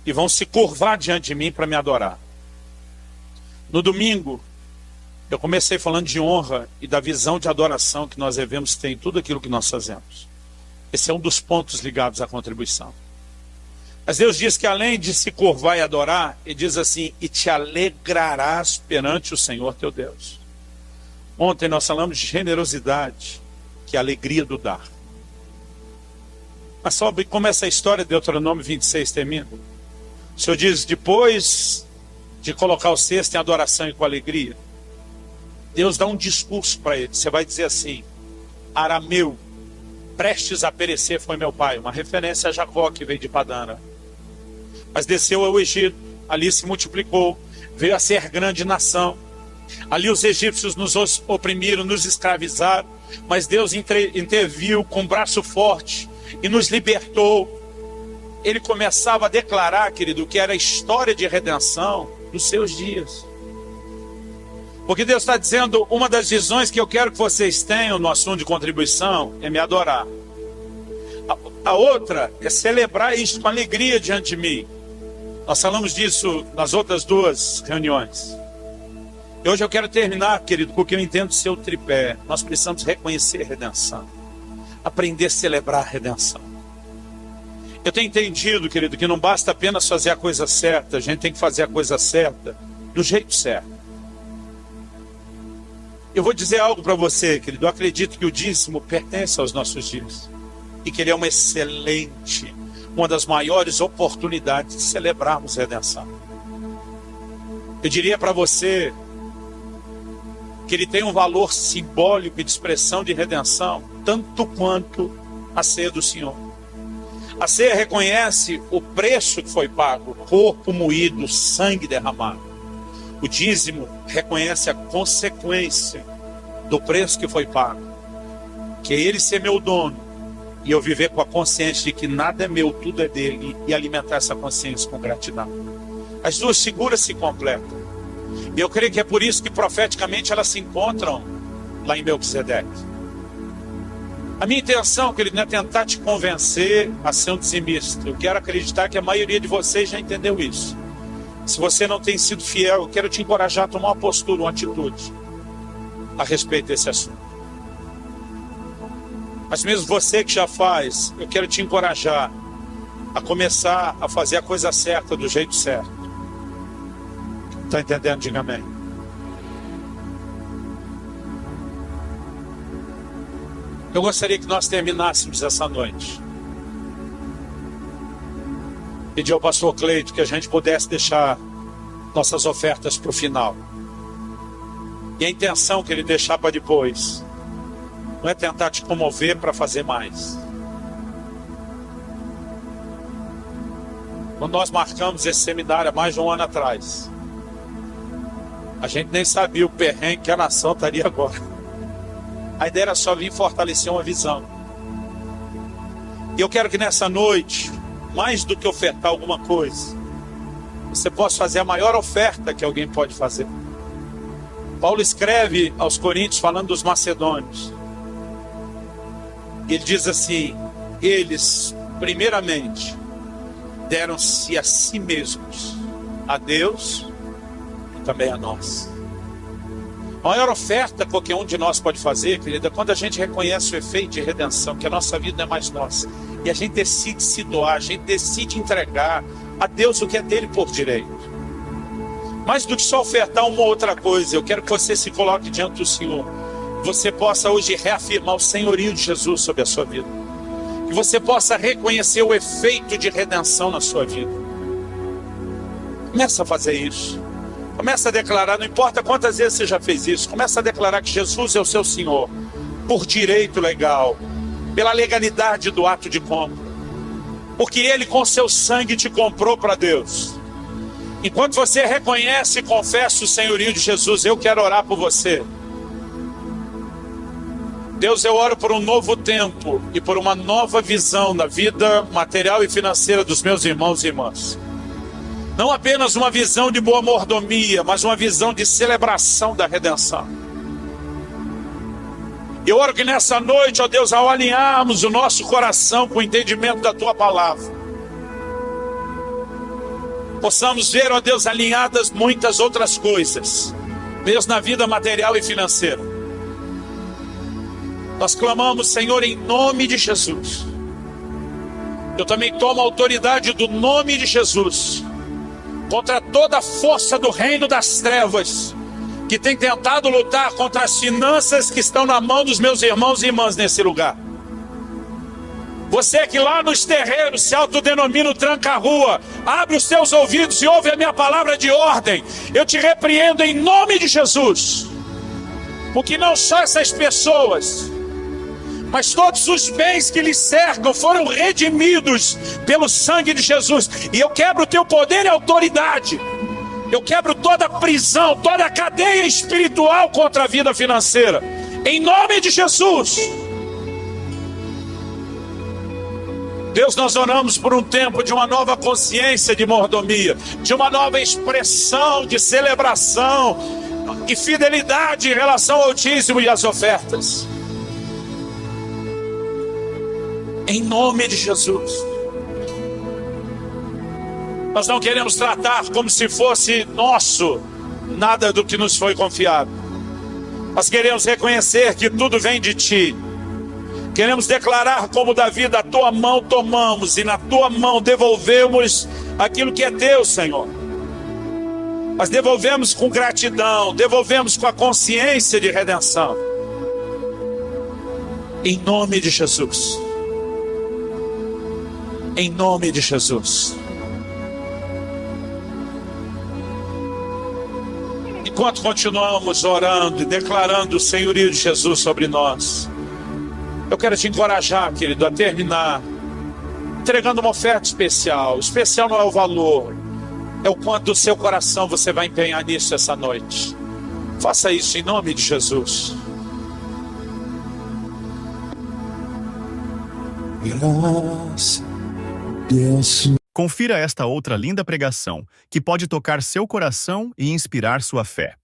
e vão se curvar diante de mim para me adorar. No domingo, eu comecei falando de honra e da visão de adoração que nós devemos ter em tudo aquilo que nós fazemos. Esse é um dos pontos ligados à contribuição. Mas Deus diz que além de se curvar e adorar, Ele diz assim, e te alegrarás perante o Senhor teu Deus. Ontem nós falamos de generosidade, que é a alegria do dar. Mas sabe como essa história de Deuteronômio 26 termina? O Senhor diz, depois de colocar o cesto em adoração e com alegria, Deus dá um discurso para ele. Você vai dizer assim, Arameu, prestes a perecer foi meu pai. Uma referência a Jacó que veio de Padã. Mas desceu ao Egito, ali se multiplicou, veio a ser grande nação. Ali os egípcios nos oprimiram, nos escravizaram, mas Deus interviu com um braço forte e nos libertou. Ele começava a declarar, querido, que era a história de redenção dos seus dias. Porque Deus está dizendo, uma das visões que eu quero que vocês tenham no assunto de contribuição é me adorar. A outra é celebrar isso com alegria diante de mim. Nós falamos disso nas outras 2 reuniões. E hoje eu quero terminar, querido, porque eu entendo o seu tripé. Nós precisamos reconhecer a redenção. Aprender a celebrar a redenção. Eu tenho entendido, querido, que não basta apenas fazer a coisa certa. A gente tem que fazer a coisa certa do jeito certo. Eu vou dizer algo para você, querido. Eu acredito que o dízimo pertence aos nossos dias e que ele é uma das maiores oportunidades de celebrarmos redenção. Eu diria para você que ele tem um valor simbólico e de expressão de redenção, tanto quanto a ceia do Senhor. A ceia reconhece o preço que foi pago, corpo moído, sangue derramado. O dízimo reconhece a consequência do preço que foi pago, que é ele ser meu dono e eu viver com a consciência de que nada é meu, tudo é dele, e alimentar essa consciência com gratidão. As duas figuras se completam. E eu creio que é por isso que profeticamente elas se encontram lá em Melquisedeque. A minha intenção, querido, não é tentar te convencer a ser um dizimista. Eu quero acreditar que a maioria de vocês já entendeu isso. Se você não tem sido fiel, eu quero te encorajar a tomar uma postura, uma atitude a respeito desse assunto. Mas mesmo você que já faz, eu quero te encorajar a começar a fazer a coisa certa do jeito certo. Está entendendo? Diga amém. Eu gostaria que nós terminássemos essa noite. Pedir ao pastor Cleito que a gente pudesse deixar nossas ofertas para o final. E a intenção que ele deixar para depois não é tentar te comover para fazer mais. Quando nós marcamos esse seminário há mais de um ano atrás, a gente nem sabia o perrengue que a nação estaria agora. A ideia era só vir fortalecer uma visão. E eu quero que nessa noite, mais do que ofertar alguma coisa, você possa fazer a maior oferta que alguém pode fazer. Paulo escreve aos Coríntios falando dos macedônios. Ele diz assim: eles, primeiramente, deram-se a si mesmos, a Deus e também a nós. A maior oferta que qualquer um de nós pode fazer, querida, é quando a gente reconhece o efeito de redenção, que a nossa vida não é mais nossa, e a gente decide se doar, a gente decide entregar a Deus o que é dele por direito. Mais do que só ofertar uma ou outra coisa, eu quero que você se coloque diante do Senhor, você possa hoje reafirmar o senhorio de Jesus sobre a sua vida, que você possa reconhecer o efeito de redenção na sua vida. Começa a fazer isso. Começa a declarar, não importa quantas vezes você já fez isso, começa a declarar que Jesus é o seu Senhor, por direito legal, pela legalidade do ato de compra, porque Ele com seu sangue te comprou para Deus. Enquanto você reconhece e confessa o senhorio de Jesus, eu quero orar por você. Deus, eu oro por um novo tempo e por uma nova visão na vida material e financeira dos meus irmãos e irmãs. Não apenas uma visão de boa mordomia, mas uma visão de celebração da redenção. Eu oro que nessa noite, ó Deus, ao alinharmos o nosso coração com o entendimento da Tua palavra, possamos ver, ó Deus, alinhadas muitas outras coisas, mesmo na vida material e financeira. Nós clamamos, Senhor, em nome de Jesus. Eu também tomo a autoridade do nome de Jesus contra toda a força do reino das trevas que tem tentado lutar contra as finanças que estão na mão dos meus irmãos e irmãs nesse lugar. Você que lá nos terreiros se autodenomina o tranca-rua, abre os seus ouvidos e ouve a minha palavra de ordem. Eu te repreendo em nome de Jesus, porque não só essas pessoas, mas todos os bens que lhe cercam foram redimidos pelo sangue de Jesus. E eu quebro o teu poder e autoridade. Eu quebro toda a prisão, toda a cadeia espiritual contra a vida financeira, em nome de Jesus. Deus, nós oramos por um tempo de uma nova consciência de mordomia, de uma nova expressão de celebração e fidelidade em relação ao dízimo e às ofertas. Em nome de Jesus. Nós não queremos tratar como se fosse nosso nada do que nos foi confiado. Nós queremos reconhecer que tudo vem de Ti. Queremos declarar como Davi, da Tua mão tomamos e na Tua mão devolvemos aquilo que é Teu, Senhor. Mas devolvemos com gratidão, devolvemos com a consciência de redenção. Em nome de Jesus. Em nome de Jesus. Enquanto continuamos orando e declarando o senhorio de Jesus sobre nós, eu quero te encorajar, querido, a terminar entregando uma oferta especial. Especial não é o valor, é o quanto do seu coração você vai empenhar nisso essa noite. Faça isso em nome de Jesus. Graças a Deus. Confira esta outra linda pregação, que pode tocar seu coração e inspirar sua fé.